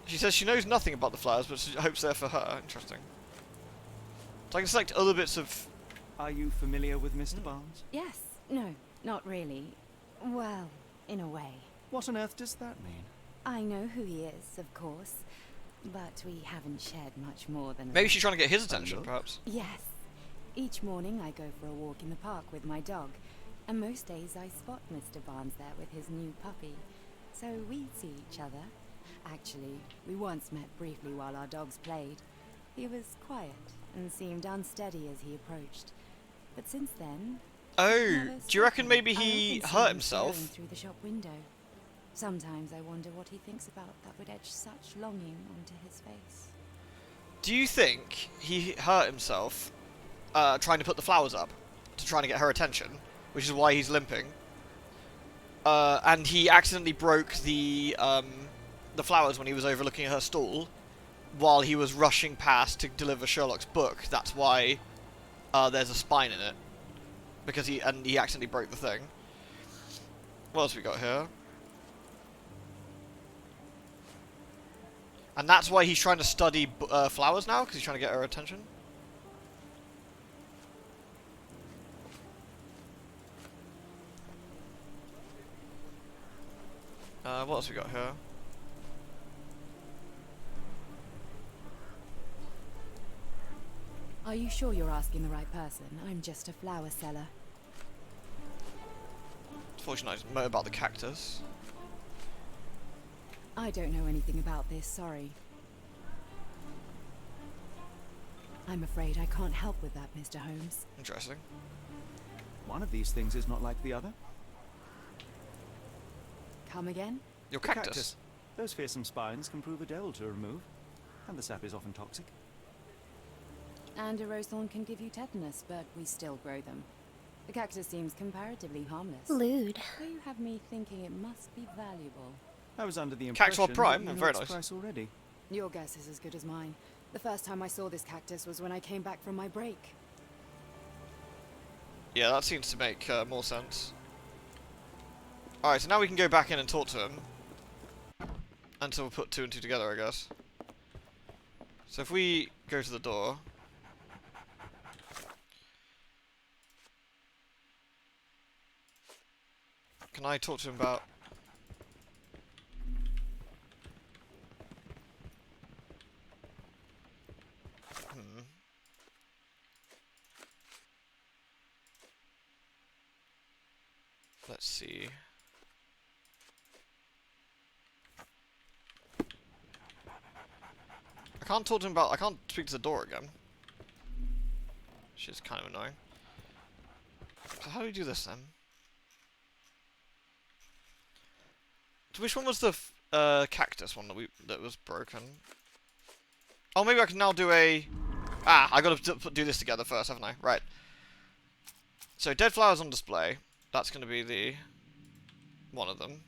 She says she knows nothing about the flowers, but she hopes they're for her. Interesting. So I can select other bits of... Are you familiar with Mr. Barnes? Yes. No, not really. Well, in a way. What on earth does that mean? I know who he is, of course, but we haven't shared much more than... Maybe she's trying to get his attention, perhaps. Yes. Each morning I go for a walk in the park with my dog, and most days I spot Mr. Barnes there with his new puppy, so we see each other. Actually, we once met briefly while our dogs played. He was quiet and seemed unsteady as he approached, but since then... Oh, do you reckon maybe he hurt himself? Through the shop window. Sometimes I wonder what he thinks about that would etch such longing onto his face. Do you think he hurt himself trying to put the flowers up to try to get her attention, which is why he's limping? And he accidentally broke the flowers when he was overlooking her stall, while he was rushing past to deliver Sherlock's book. That's why there's a spine in it, because he accidentally broke the thing. What else we got here? And that's why he's trying to study flowers now, because he's trying to get her attention. What else we got here? Are you sure you're asking the right person? I'm just a flower seller. Unfortunately, I didn't know about the cactus. I don't know anything about this, sorry. I'm afraid I can't help with that, Mr. Holmes. Interesting. One of these things is not like the other. Come again? Your The cactus. Those fearsome spines can prove a devil to remove, and the sap is often toxic. And a rose thorn can give you tetanus, but we still grow them. The cactus seems comparatively harmless. Lewd. So you have me thinking it must be valuable. I was under the impression Cactual Prime, that you very know nice. its price already. Your guess is as good as mine. The first time I saw this cactus was when I came back from my break. Yeah, that seems to make more sense. Alright, so now we can go back in and talk to him. Until we put two and two together, I guess. So if we go to the door... Can I talk to him about... Let's see. I can't talk to him about... I can't speak to the door again. Which is kind of annoying. So how do we do this then? So which one was the cactus one that was broken? Oh, maybe I can now do a... Ah, I gotta do this together first, haven't I? Right. So, dead flowers on display. That's gonna be the... one of them.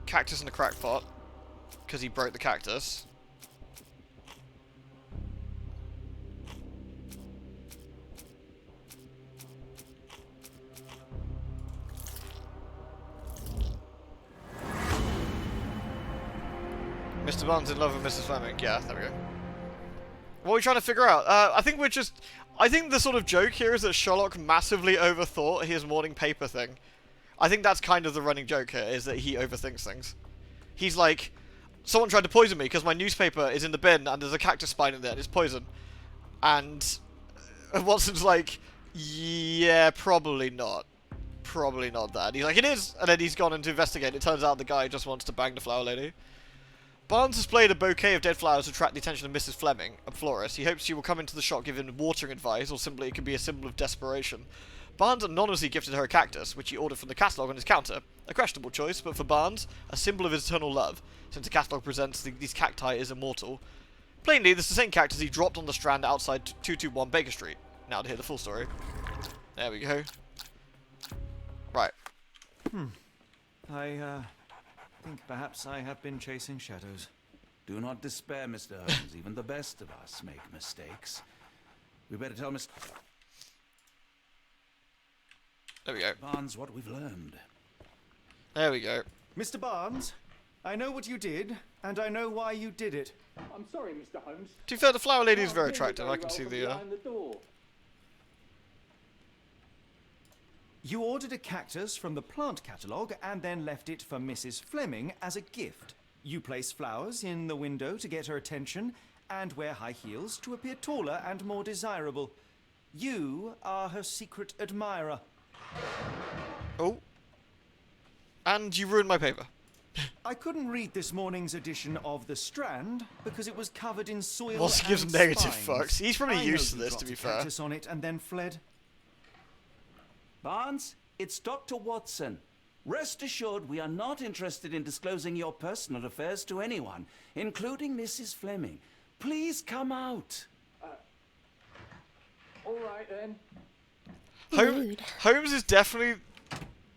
Cactus in the crackpot. Because he broke the cactus. Mr. Barnes in love with Mrs. Fleming. Yeah, there we go. What are we trying to figure out? I think we're just... I think the sort of joke here is that Sherlock massively overthought his morning paper thing. I think that's kind of the running joke here, is that he overthinks things. He's like, someone tried to poison me because my newspaper is in the bin and there's a cactus spine in there and it's poison. And Watson's like, yeah, probably not. Probably not that. He's like, it is! And then he's gone in to investigate. It turns out the guy just wants to bang the flower lady. Barnes displayed a bouquet of dead flowers to attract the attention of Mrs. Fleming, a florist. He hopes she will come into the shop giving watering advice, or simply it could be a symbol of desperation. Barnes anonymously gifted her a cactus, which he ordered from the catalogue on his counter. A questionable choice, but for Barnes, a symbol of his eternal love, since the catalogue presents these cacti as immortal. Plainly, this is the same cactus he dropped on the strand outside 221 Baker Street. Now to hear the full story. There we go. Right. I think perhaps I have been chasing shadows. Do not despair, Mr. Holmes. Even the best of us make mistakes. We better tell Mr. There we go. Barnes what we've learned. There we go. Mr. Barnes, I know what you did, and I know why you did it. I'm sorry, Mr. Holmes. To be fair, the flower lady is Can't very hear you attractive. I can well see from the... behind the door. You ordered a cactus from the plant catalogue and then left it for Mrs. Fleming as a gift. You place flowers in the window to get her attention and wear high heels to appear taller and more desirable. You are her secret admirer. Oh. And you ruined my paper. I couldn't read this morning's edition of The Strand because it was covered in soil Watson gives and negative spines. fucks. He's probably I used know to you this, to dropped be a fair. cactus on it and then fled. Barnes, it's Dr. Watson. Rest assured we are not interested in disclosing your personal affairs to anyone, including Mrs. Fleming. Please come out. All right, then. Holmes is definitely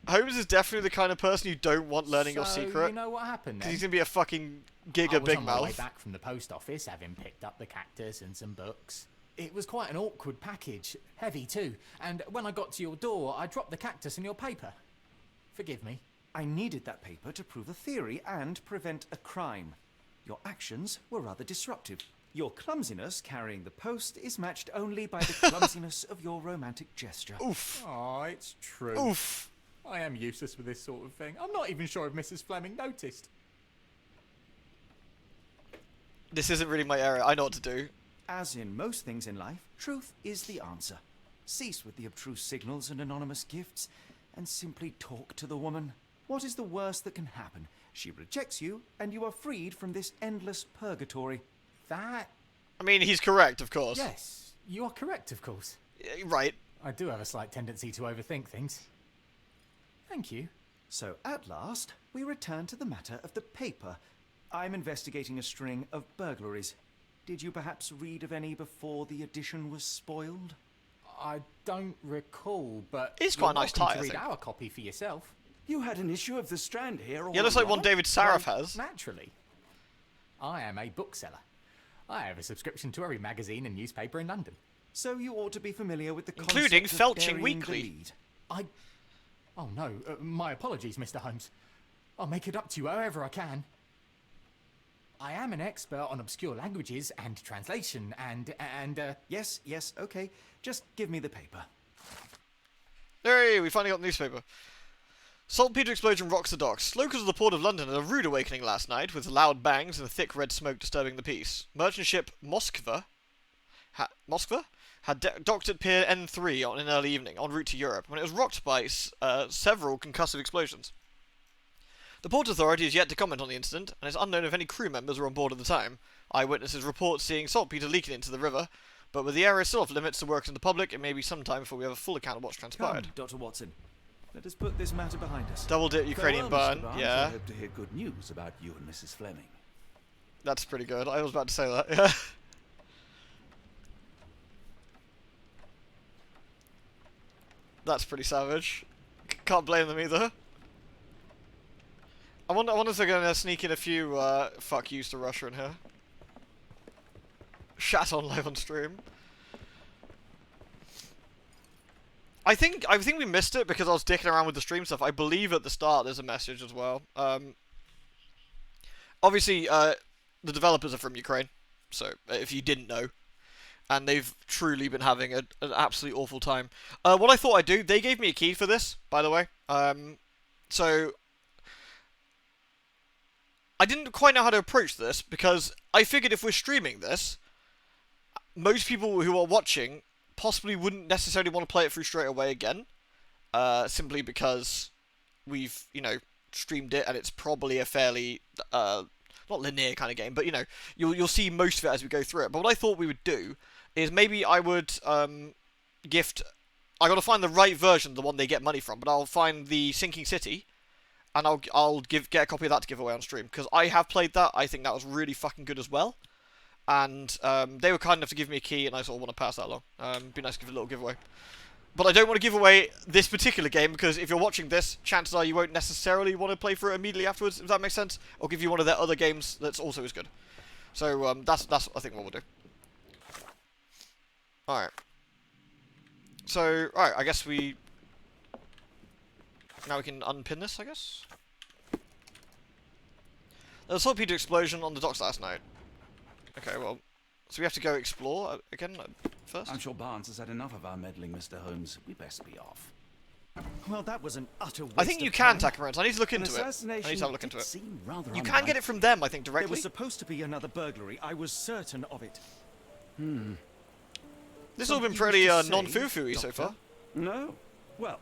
the kind of person you don't want learning your secret. You know what happened then? He's gonna be a fucking giga I was big on my way mouth. back from the post office, having picked up the cactus and some books. It was quite an awkward package, heavy too. And when I got to your door, I dropped the cactus and your paper. Forgive me. I needed that paper to prove a theory and prevent a crime. Your actions were rather disruptive. Your clumsiness carrying the post is matched only by the clumsiness of your romantic gesture. Oof. Oh, it's true. Oof. I am useless with this sort of thing. I'm not even sure if Mrs. Fleming noticed. This isn't really my area. I know what to do. As in most things in life, truth is the answer. Cease with the abstruse signals and anonymous gifts, and simply talk to the woman. What is the worst that can happen? She rejects you, and you are freed from this endless purgatory. That... I mean, he's correct, of course. Yes, you are correct, of course. Right. I do have a slight tendency to overthink things. Thank you. So, at last, we return to the matter of the paper. I'm investigating a string of burglaries. Did you perhaps read of any before the edition was spoiled? I don't recall, but It's quite a you're nice welcome tie, to I read think. our copy for yourself. You had an issue of The Strand here all Yeah, looks like one along? David Saraf has. Naturally. I am a bookseller. I have a subscription to every magazine and newspaper in London. So you ought to be familiar with the Including concept of Felching burying the Weekly. lead. Oh no, my apologies, Mr. Holmes. I'll make it up to you however I can. I am an expert on obscure languages and translation and Yes, okay. Just give me the paper. Hey, we finally got the newspaper. Saltpeter explosion rocks the docks. Locals of the port of London had a rude awakening last night, with loud bangs and thick red smoke disturbing the peace. Merchant ship Moskva had docked at Pier N3 on an early evening, en route to Europe, when it was rocked by several concussive explosions. The Port Authority is yet to comment on the incident, and it's unknown if any crew members were on board at the time. Eyewitnesses report seeing saltpeter leaking into the river, but with the area still off limits to work in the public, it may be some time before we have a full account of what's transpired. Come, Dr. Watson. Let us put this matter behind us. Double dip Ukrainian Farewell, burn, Mr. Barnes. I yeah. hope to hear good news about you and Mrs. Fleming. That's pretty good. I was about to say that, yeah. That's pretty savage. Can't blame them either. I wonder if they're gonna sneak in a few fuck yous to Russia in here. Shat on live on stream. I think we missed it because I was dicking around with the stream stuff. I believe at the start there's a message as well. Obviously, the developers are from Ukraine, so if you didn't know, and they've truly been having an absolutely awful time. What I thought I'd do, they gave me a key for this, by the way. So I didn't quite know how to approach this because I figured if we're streaming this, most people who are watching possibly wouldn't necessarily want to play it through straight away again, simply because we've, streamed it and it's probably a fairly, not linear kind of game, but, you'll see most of it as we go through it. But what I thought we would do is maybe I would gift... I got to find the right version, the one they get money from, but I'll find the Sinking City, and I'll get a copy of that to give away on stream, because I have played that. I think that was really fucking good as well. And they were kind enough to give me a key, and I sort of want to pass that along. Be nice to give a little giveaway. But I don't want to give away this particular game, because if you're watching this, chances are you won't necessarily want to play through it immediately afterwards, if that makes sense. Or give you one of their other games that's also as good. So that's I think what we'll do. Alright. So, alright, I guess now we can unpin this, I guess? There was a saltpeter explosion on the docks last night. Okay, well, so we have to go explore again first? I'm sure Barnes has had enough of our meddling, Mr. Holmes. We best be off. Well, that was an utter waste I think you of can, time. Takamarans. I need to look into it. I need to have a look into it. You can get it from them, I think, There directly. was supposed to be another burglary. I was certain of it. This has all been Something pretty you wish to say, non-foo-foo-y so Doctor? far. No. Well,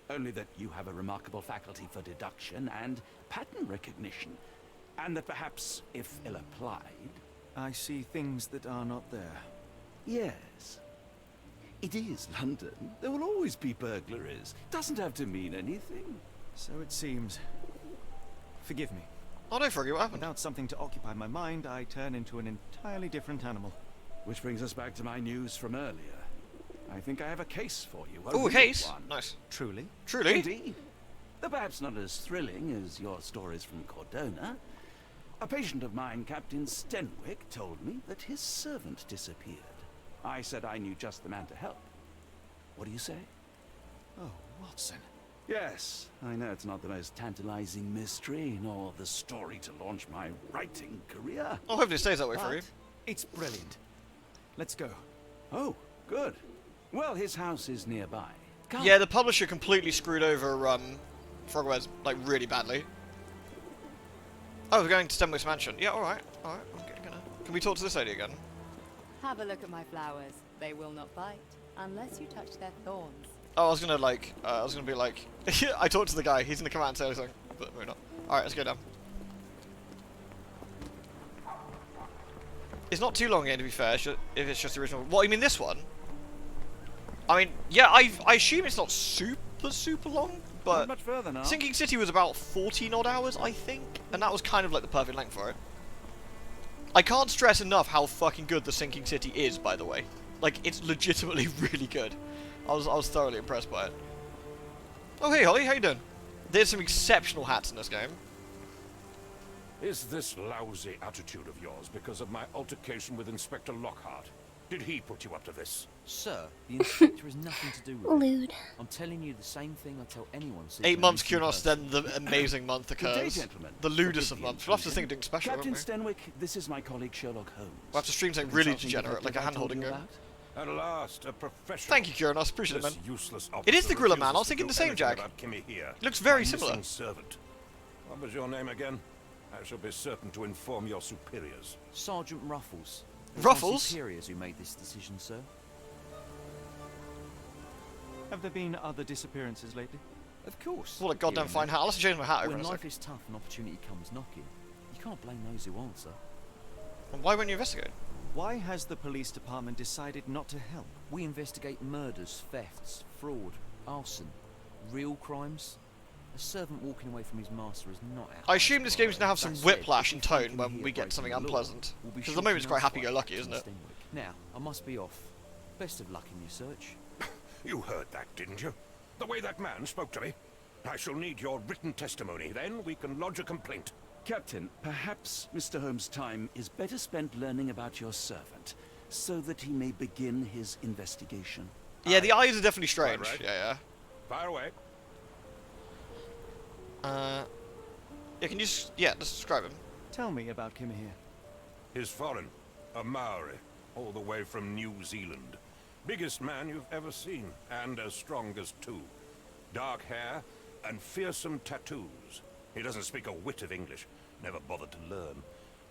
only that you have a remarkable faculty for deduction and pattern recognition. And that perhaps, if ill-applied... I see things that are not there. Yes. It is London. There will always be burglaries. Doesn't have to mean anything. So it seems. Forgive me. Oh no, Froggy, what happened? Without something to occupy my mind, I turn into an entirely different animal. Which brings us back to my news from earlier. I think I have a case for you. Oh, a real case? one. Nice. Truly? Truly? Indeed. Though perhaps not as thrilling as your stories from Cordona. A patient of mine, Captain Stenwick, told me that his servant disappeared. I said I knew just the man to help. What do you say? Oh, Watson. Yes, I know it's not the most tantalizing mystery, nor the story to launch my writing career. Oh, hopefully it stays that way for you. But it's brilliant. Let's go. Oh, good. Well, his house is nearby. Come. Yeah, the publisher completely screwed over Frogwares, like, really badly. Oh, we're going to Stenwick's mansion. Yeah, alright. Alright, gonna... Can we talk to this lady again? Have a look at my flowers. They will not bite unless you touch their thorns. Oh, I was gonna be like... I talked to the guy, he's gonna come out and say something, but maybe not. Alright, let's go down. It's not too long again, to be fair, if it's just the original. What, you mean this one? I mean, yeah, I assume it's not super long, but... Not much further now. Sinking City was about 14 odd hours, I think, and that was kind of like the perfect length for it. I can't stress enough how fucking good the Sinking City is, by the way. Like, it's legitimately really good. I was thoroughly impressed by it. Oh, hey, Holly, how you doing? There's some exceptional hats in this game. Is this lousy attitude of yours because of my altercation with Inspector Lockhart? Did he put you up to this? Sir, the inspector has nothing to do with it. Lewd. I'm telling you the same thing I tell anyone. 8 months Curios, then the amazing month Good day, occurs. gentlemen. The lewdest Forgive of the months. We'll have to intrusion. think of something special, Captain won't we? Stenwick, this is my colleague Sherlock Holmes. We'll have to stream something The really consulting degenerate, like a detective I told hand-holding you game. about? At last, a professional. Thank you, Curios. Appreciate it, man. This useless It is the officer Gorilla Man. I was refuses to thinking do the same, anything Jack. about Kimmy here. It looks very My similar. missing servant. What was your name again? I shall be certain to inform your superiors. Sergeant Ruffles. It was Ruffles? my superiors who made this decision, sir. Have there been other disappearances lately? Of course. What a goddamn Here and fine there. hat. I'll have to change my hat over When in a life sec. is tough and opportunity comes knocking, you can't blame those who answer. Well, why won't you investigate? Why has the police department decided not to help? We investigate murders, thefts, fraud, arson, real crimes. A servant walking away from his master is not our I assume this game's gonna have some That said, whiplash if in you find tone him when here we get breaking something the law, unpleasant. we'll be Because sure at the moment to it's quite notify happy-go-lucky, Captain isn't it? Stenwick. Now, I must be off. Best of luck in your search. You heard that, didn't you? The way that man spoke to me. I shall need your written testimony. Then we can lodge a complaint. Captain, perhaps Mr. Holmes' time is better spent learning about your servant, so that he may begin his investigation. Yeah, the eyes are definitely Quite strange. right. Yeah, Fire away. yeah. Yeah, can you just... Yeah, just describe him. Tell me about Kimahir. He's foreign. A Maori. All the way from New Zealand. Biggest man you've ever seen. And as strong as two. Dark hair and fearsome tattoos. He doesn't speak a whit of English. Never bothered to learn.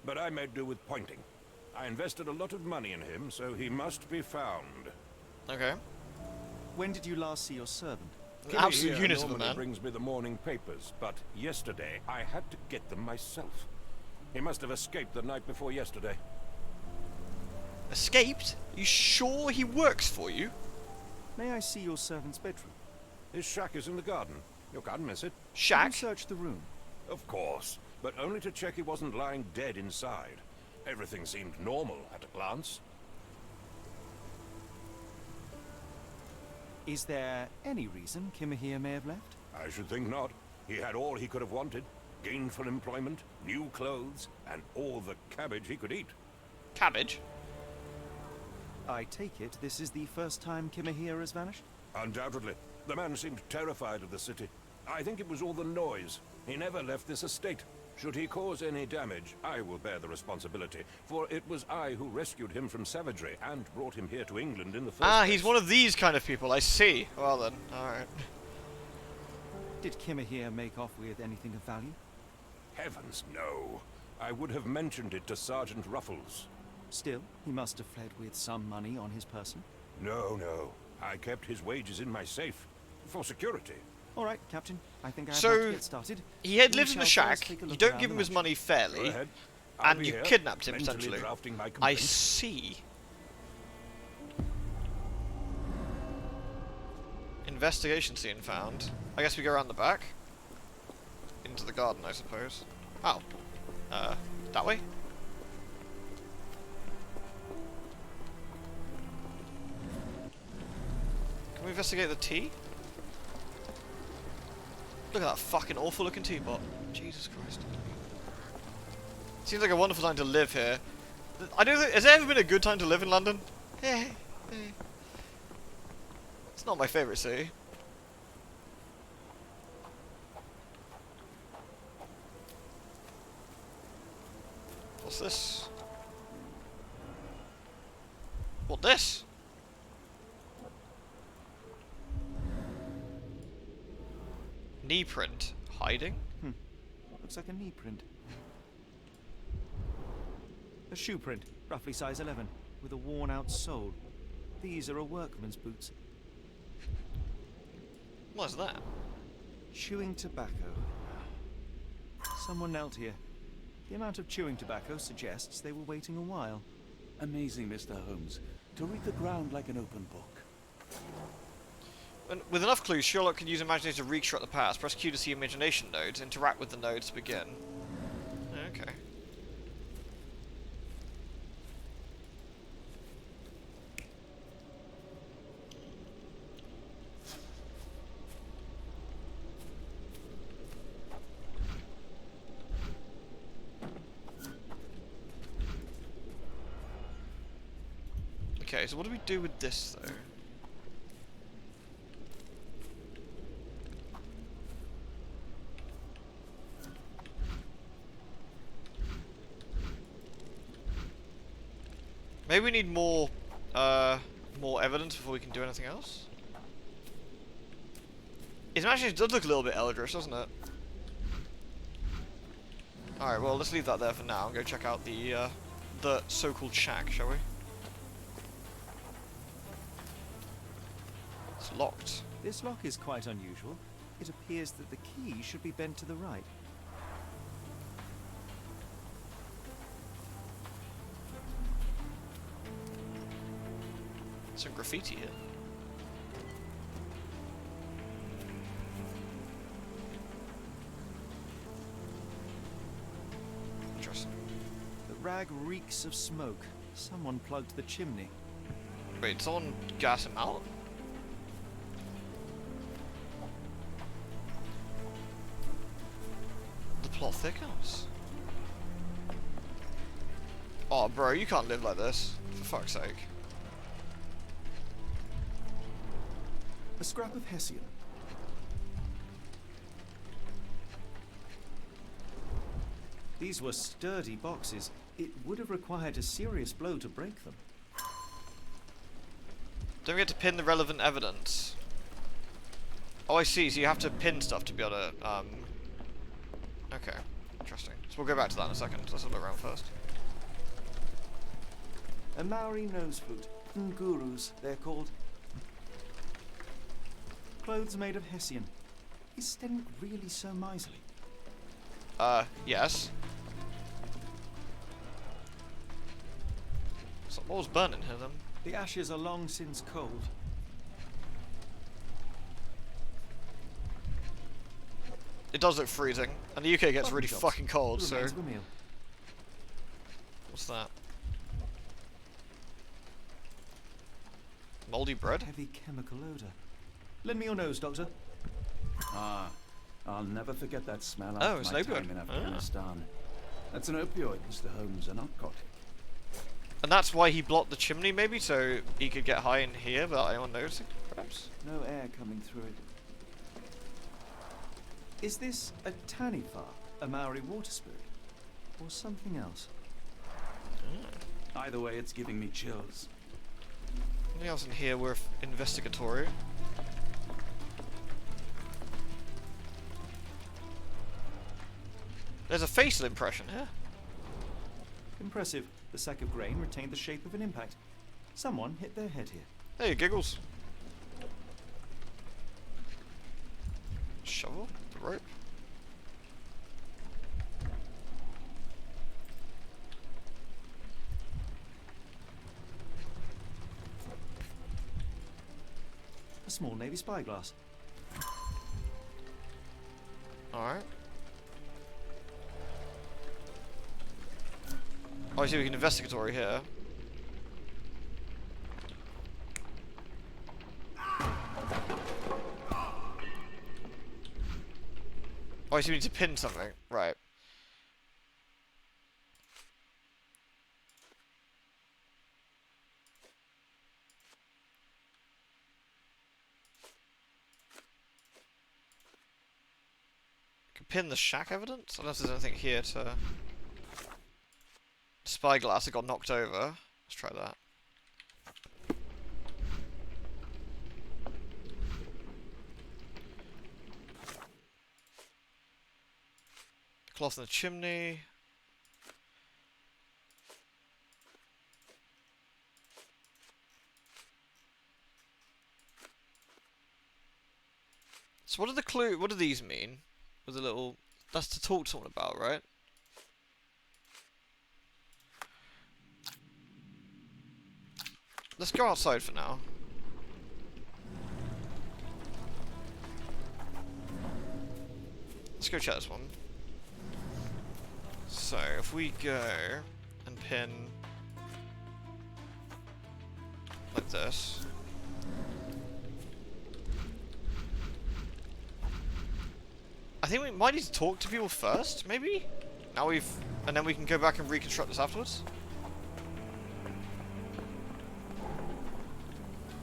But I made do with pointing. I invested a lot of money in him, so he must be found. Okay. When did you last see your servant? An absolute Here unit of a normally man. brings me the morning papers, but yesterday I had to get them myself. He must have escaped the night before yesterday. Escaped? You sure he works for you? May I see your servant's bedroom? His shack is in the garden. You can't miss it. Can Shack? you search the room? Of course, but only to check he wasn't lying dead inside. Everything seemed normal at a glance. Is there any reason Kimahir may have left? I should think not. He had all he could have wanted. Gainful employment, new clothes, and all the cabbage he could eat. Cabbage? I take it this is the first time Kimahir has vanished? Undoubtedly. The man seemed terrified of the city. I think it was all the noise. He never left this estate. Should he cause any damage, I will bear the responsibility, for it was I who rescued him from savagery and brought him here to England in the first place. He's one of these kind of people, I see. Well then, alright. Did Kimahir make off with anything of value? Heavens, no. I would have mentioned it to Sergeant Ruffles. Still, he must have fled with some money on his person. No, no. I kept his wages in my safe. For security. All right, Captain. I think I have So, to get started. He had We lived in the shall first shack, take a you look don't around give the him his mansion. money Go fairly, ahead. I'll and be you here, kidnapped him, mentally potentially. drafting my I complaint. see. Investigation scene found. I guess we go around the back. Into the garden, I suppose. Oh. That way? investigate the tea? Look at that fucking awful looking teapot. Jesus Christ. Seems like a wonderful time to live here. I don't think, has there ever been a good time to live in London? It's not my favourite city. What's this? What this? Knee print. Hiding? Looks like a knee print. A shoe print, roughly size 11, with a worn-out sole. These are a workman's boots. What's that? Chewing tobacco. Someone knelt here. The amount of chewing tobacco suggests they were waiting a while. Amazing, Mr. Holmes. To read the ground like an open book. And with enough clues, Sherlock can use imagination to reconstruct the past. Press Q to see imagination nodes. Interact with the nodes to begin. Okay. Okay, so what do we do with this, though? Maybe we need more evidence before we can do anything else? His imagination does look a little bit eldritch, doesn't it? Alright, well, let's leave that there for now and go check out the so-called shack, shall we? It's locked. This lock is quite unusual. It appears that the key should be bent to the right. Some graffiti here. Interesting. The rag reeks of smoke. Someone plugged the chimney. Wait, did someone gas him out? The plot thickens. Oh, bro, you can't live like this. For fuck's sake. A scrap of Hessian. These were sturdy boxes. It would have required a serious blow to break them. Don't forget to pin the relevant evidence. Oh, I see. So you have to pin stuff to be able to, Okay. Interesting. So we'll go back to that in a second. Let's look around first. A Maori nose flute. Ngurus, they're called. Clothes made of Hessian. Is Stenwick really so miserly? Yes. So what was burning here then? The ashes are long since cold. It does look freezing, and the UK gets really Jobs. fucking cold, The so... remains of a meal. What's that? Mouldy bread? Heavy chemical odor. Lend me your nose, Doctor. Ah, I'll never forget that smell Oh, after it's my an opioid. time in Afghanistan. That's an opioid, Mr. Holmes, a narcotic. And that's why he blocked the chimney, maybe, so he could get high in here without anyone noticing, perhaps? No air coming through it. Is this a Taniwha, a Maori water spirit, or something else? Either way, it's giving me chills. Anything else in here worth investigatory? There's a facial impression here. Impressive. The sack of grain retained the shape of an impact. Someone hit their head here. Hey, giggles. Shovel? The rope? A small navy spyglass. Alright. Oh, I see we can investigatory here. Oh, so you need to pin something. Right. Can pin the shack evidence? Unless there's anything here to... Spyglass, it got knocked over. Let's try that. Cloth in the chimney. So what are the clue? What do these mean? With a little... That's to talk to someone about, right? Let's go outside for now. Let's go check this one. So, if we go and pin like this. I think we might need to talk to people first, maybe? Now we've... And then we can go back and reconstruct this afterwards?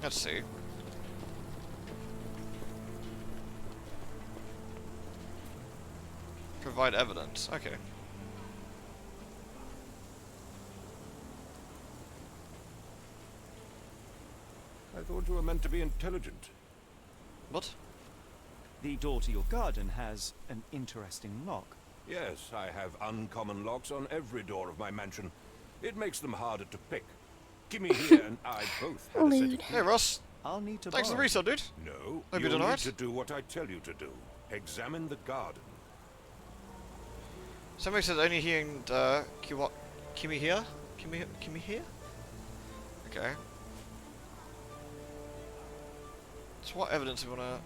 Let's see. Provide evidence. Okay. I thought you were meant to be intelligent. What? The door to your garden has an interesting lock. Yes, I have uncommon locks on every door of my mansion. It makes them harder to pick. Kimmy here and I both had a set of Hey, Ross. I'll need to Thanks for the borrow. resale, dude. No, Hope you're you'll doing need alright. to do what I tell you to do. Examine the garden. Somebody said only hearing Kimmy here? Kimmy here? Okay. So what evidence do we wanna...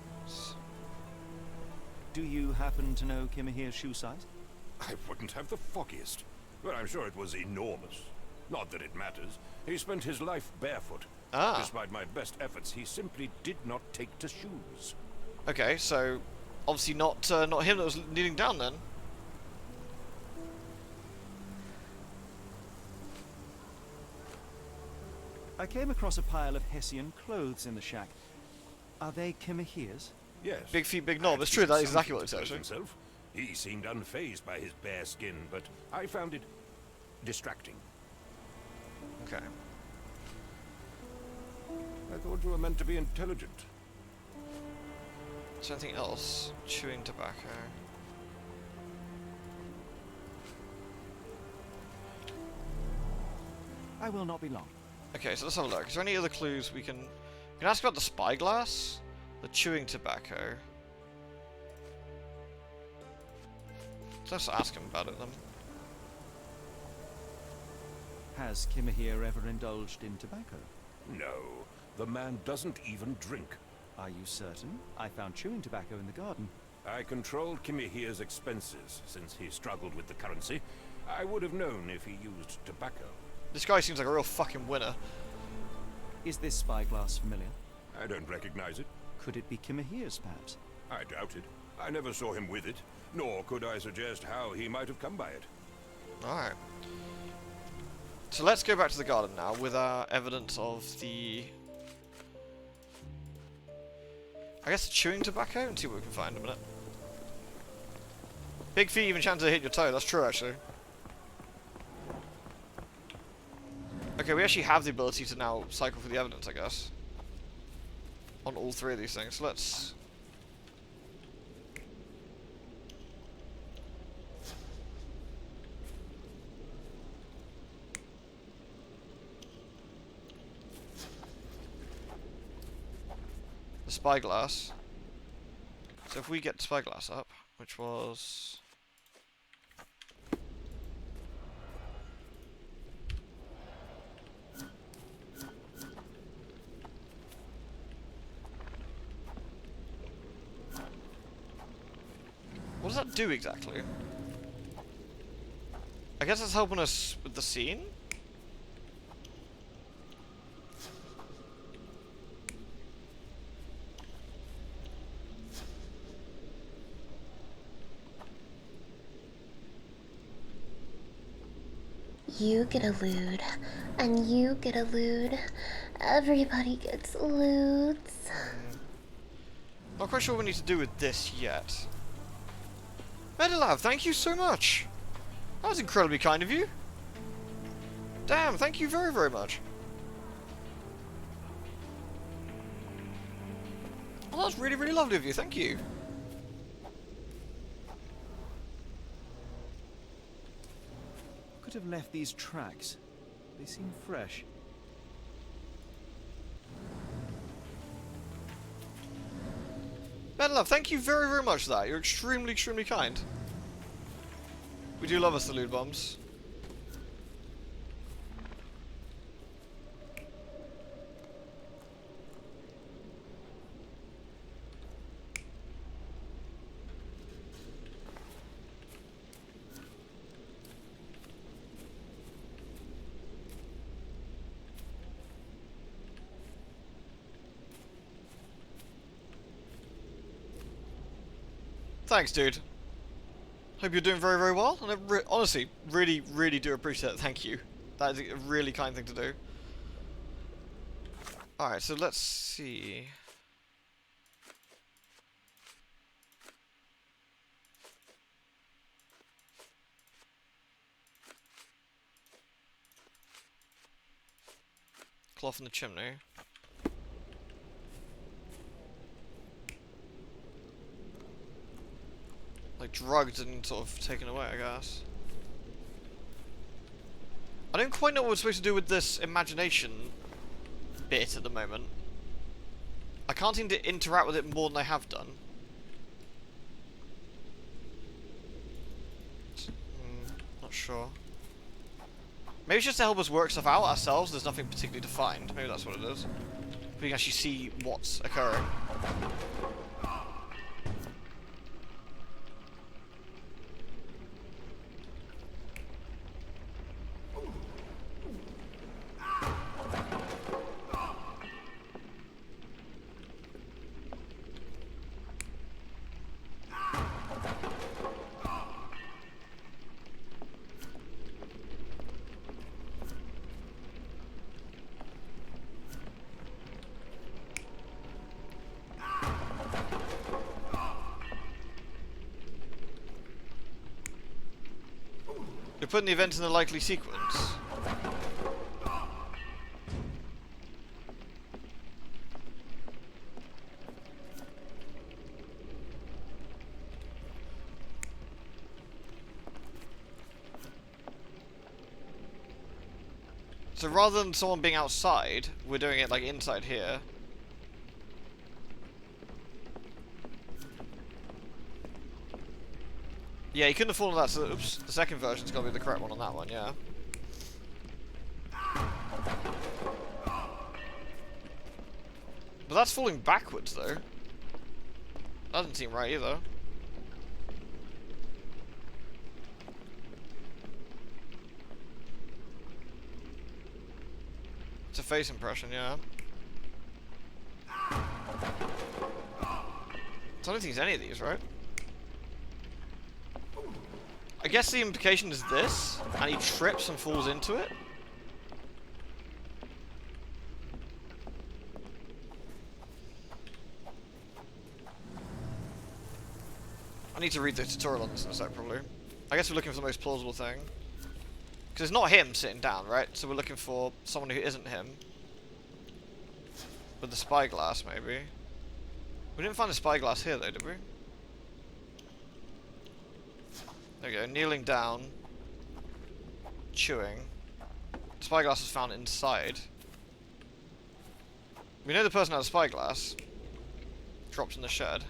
Do you happen to know Kimahir's shoe size? I wouldn't have the foggiest. But I'm sure it was enormous. Not that it matters. He spent his life barefoot. Ah. Despite my best efforts, he simply did not take to shoes. Okay, so obviously not not him that was kneeling down then. I came across a pile of Hessian clothes in the shack. Are they Kimahir's? Yes. Big feet, big knob. It's true, that is exactly what it says. Himself. He seemed unfazed by his bare skin, but I found it distracting. Okay. I thought you were meant to be intelligent. Is there anything else? Chewing tobacco. I will not be long. Okay, so let's have a look. Is there any other clues we can ask about the spyglass? The chewing tobacco. Let's ask him about it then. Has Kimahir ever indulged in tobacco? No, the man doesn't even drink. Are you certain? I found chewing tobacco in the garden. I controlled Kimahir's expenses since he struggled with the currency. I would have known if he used tobacco. This guy seems like a real fucking winner. Is this spyglass familiar? I don't recognize it. Could it be Kimahir's, perhaps? I doubt it. I never saw him with it, nor could I suggest how he might have come by it. Alright. So let's go back to the garden now with our evidence of the... I guess the chewing tobacco and see what we can find in a minute. Big feet even chance to hit your toe, that's true actually. Okay, we actually have the ability to now cycle for the evidence, I guess. On all three of these things. So let's... The spyglass. So if we get the spyglass up, which was... What does that do exactly? I guess it's helping us with the scene? you get a lewd, and you get a lewd. Everybody gets lewds. Not quite sure what we need to do with this yet. Medilab, thank you so much. That was incredibly kind of you. Damn, thank you very, very much. Oh, that was really, really lovely of you. Thank you. Could have left these tracks. They seem fresh. Medilab, thank you very, very much for that. You're extremely, extremely kind. We do love us the loot bombs. Thanks, dude. Hope you're doing very, very well. And I honestly, really, really do appreciate it. Thank you. That is a really kind thing to do. Alright, so let's see. Cloth in the chimney. Like drugged and sort of taken away, I guess. I don't quite know what we're supposed to do with this imagination bit at the moment. I can't seem to interact with it more than I have done. Not sure. Maybe it's just to help us work stuff out ourselves. There's nothing particularly defined. Maybe that's what it is. We can actually see what's occurring. You're putting the event in the likely sequence. So rather than someone being outside, we're doing it like inside here. Yeah, he couldn't have fallen that, so oops, the second version's got to be the correct one on that one, yeah. But that's falling backwards, though. That doesn't seem right, either. It's a face impression, yeah. So I don't think it's any of these, right? I guess the implication is this, and he trips and falls into it. I need to read the tutorial on this in a sec, probably. I guess we're looking for the most plausible thing. Because it's not him sitting down, right? So we're looking for someone who isn't him. With the spyglass, maybe. We didn't find the spyglass here, though, did we? There we go, kneeling down, chewing. The spyglass was found inside. We know the person had a spyglass. Dropped in the shed.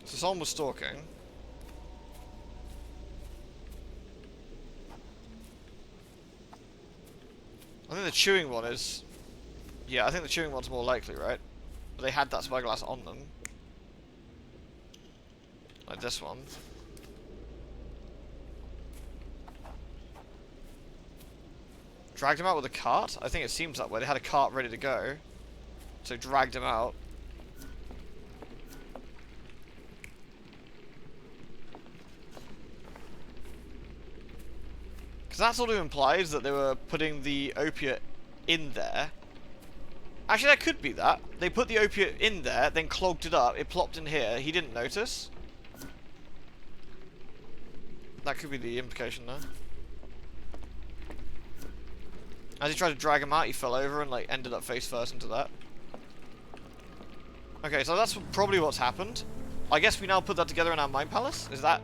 So someone was stalking. I think the chewing one is... Yeah, I think the chewing one's more likely, right? But they had that spyglass on them. Like this one. Dragged him out with a cart? I think it seems that way. They had a cart ready to go. So dragged him out. Because that sort of implies that they were putting the opiate in there. Actually, that could be that. They put the opiate in there, then clogged it up, it plopped in here, he didn't notice. That could be the implication there. As he tried to drag him out, he fell over and like ended up face first into that. Okay, so that's probably what's happened. I guess we now put that together in our mind palace? Is that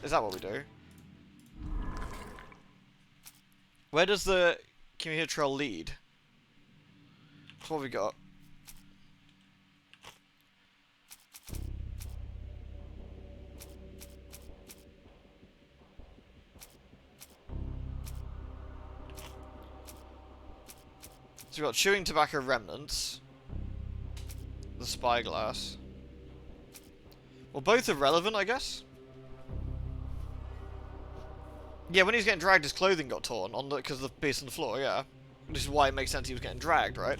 what we do? Where does the community trail lead? What have we got? So we've got chewing tobacco remnants. The spyglass. Well, both are relevant, I guess. Yeah, when he was getting dragged, his clothing got torn on because of the piece on the floor, yeah. Which is why it makes sense he was getting dragged, right?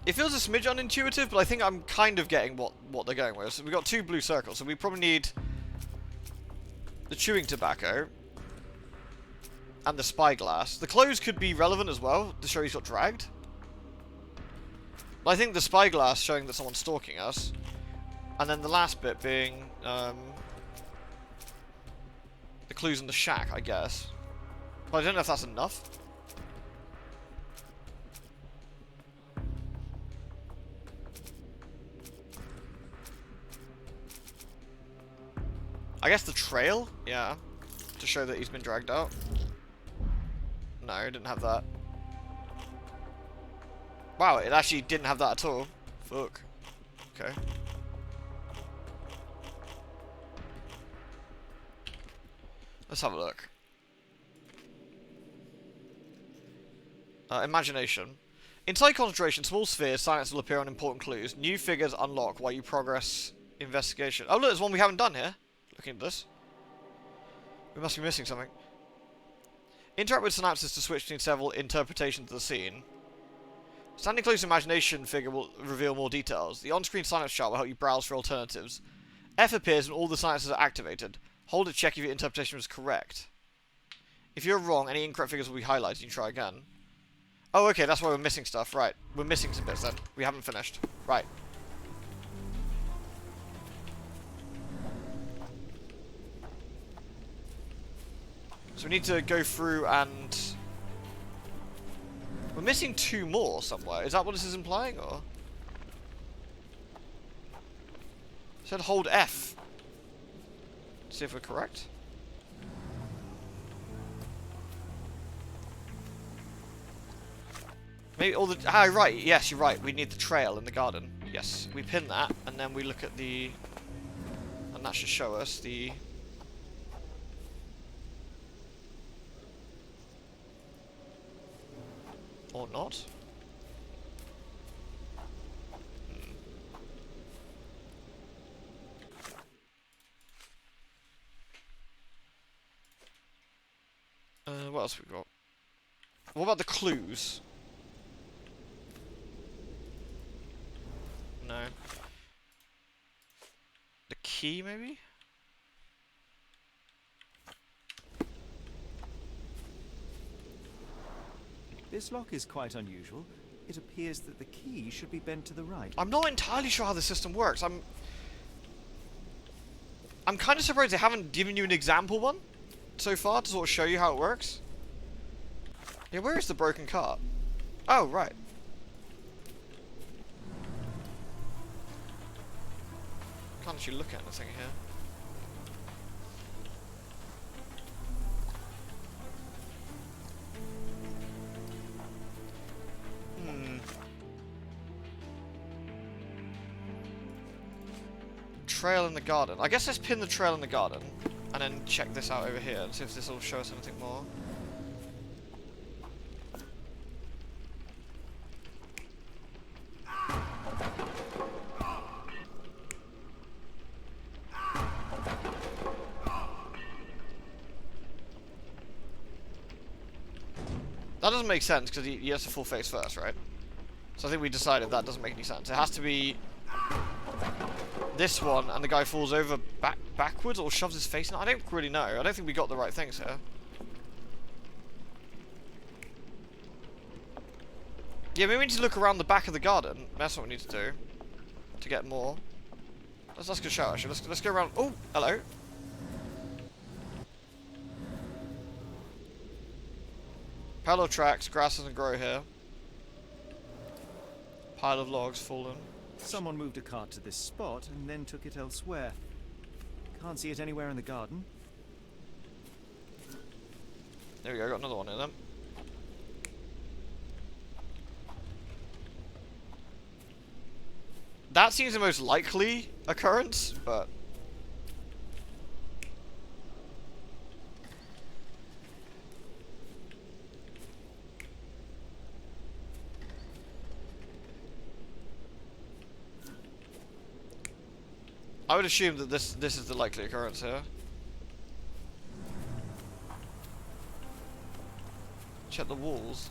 It feels a smidge unintuitive, but I think I'm kind of getting what they're going with. So we've got 2 blue circles, so we probably need the chewing tobacco and the spyglass. The clothes could be relevant as well, to show he's got dragged. But I think the spyglass showing that someone's stalking us. And then the last bit being the clues in the shack, I guess. But I don't know if that's enough. I guess the trail? Yeah. To show that he's been dragged out. No, it didn't have that. Wow, it actually didn't have that at all. Fuck. Okay. Let's have a look. Imagination. Inside concentration, small spheres, silence will appear on important clues. New figures unlock while you progress investigation. Oh look, there's one we haven't done here. Looking at this. We must be missing something. Interact with synapses to switch between several interpretations of the scene. Standing close to imagination figure will reveal more details. The on-screen synapse chart will help you browse for alternatives. F appears when all the synapses are activated. Hold it, check if your interpretation was correct. If you're wrong, any incorrect figures will be highlighted. You can try again. Oh, okay, that's why we're missing stuff. Right, we're missing some bits then. We haven't finished. Right. So we need to go through and... We're missing 2 more somewhere. Is that what this is implying, or...? It said hold F. See if we're correct. Maybe all the... Ah, right. Yes, you're right. We need the trail in the garden. Yes. We pin that, and then we look at the... And that should show us the... Or not. What else have we got? What about the clues? No. The key, maybe? This lock is quite unusual. It appears that the key should be bent to the right. I'm not entirely sure how the system works. I'm kind of surprised they haven't given you an example one so far to sort of show you how it works. Yeah, where is the broken cart? Oh, right. Can't actually look at anything here. Trail in the garden. I guess let's pin the trail in the garden and then check this out over here and see if this will show us anything more. That doesn't make sense because he has to full face first, right? So I think we decided that doesn't make any sense. It has to be this one, and the guy falls over backwards or shoves his face in. I don't really know. I don't think we got the right things here. Yeah, maybe we need to look around the back of the garden. That's what we need to do to get more. Let's go shout actually. Let's go around. Oh, hello. Parallel tracks. Grass doesn't grow here. Pile of logs fallen. Someone moved a cart to this spot and then took it elsewhere. Can't see it anywhere in the garden. There we go. Got another one in them. That seems the most likely occurrence, but... I would assume that this is the likely occurrence here. Check the walls.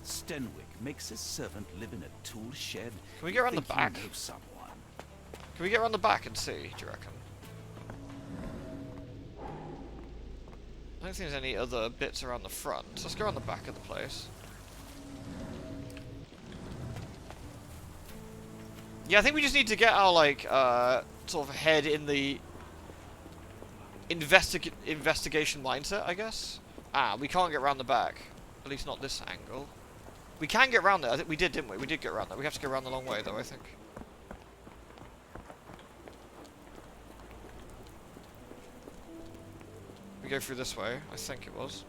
Stenwick makes his servant live in a tool shed. Can we get around the Think back? you know someone. Can we get around the back and see, do you reckon? I don't think there's any other bits around the front. So let's go around the back of the place. Yeah, I think we just need to get our, like, sort of head in the investigation mindset, I guess. Ah, we can't get around the back. At least not this angle. We can get around there. I think we did, didn't we? We did get around there. We have to go around the long way, though, I think. We go through this way. I think it was.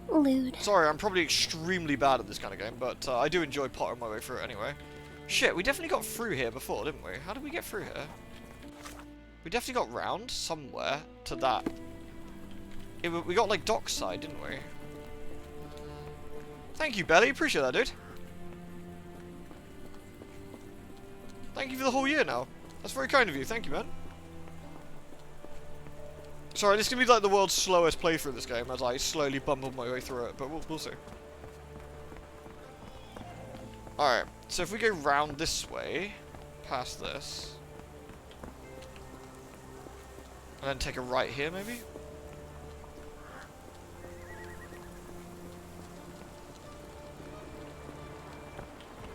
Lewd. Sorry, I'm probably extremely bad at this kind of game, but I do enjoy pottering my way through it anyway. Shit, we definitely got through here before, didn't we? How did we get through here? We definitely got round somewhere to that. We got, like, dockside, didn't we? Thank you, Belly. Appreciate that, dude. Thank you for the whole year now. That's very kind of you. Thank you, man. Sorry, this is going to be like the world's slowest playthrough of this game as I slowly bumble my way through it, but we'll see. Alright, so if we go round this way, past this, and then take a right here, maybe?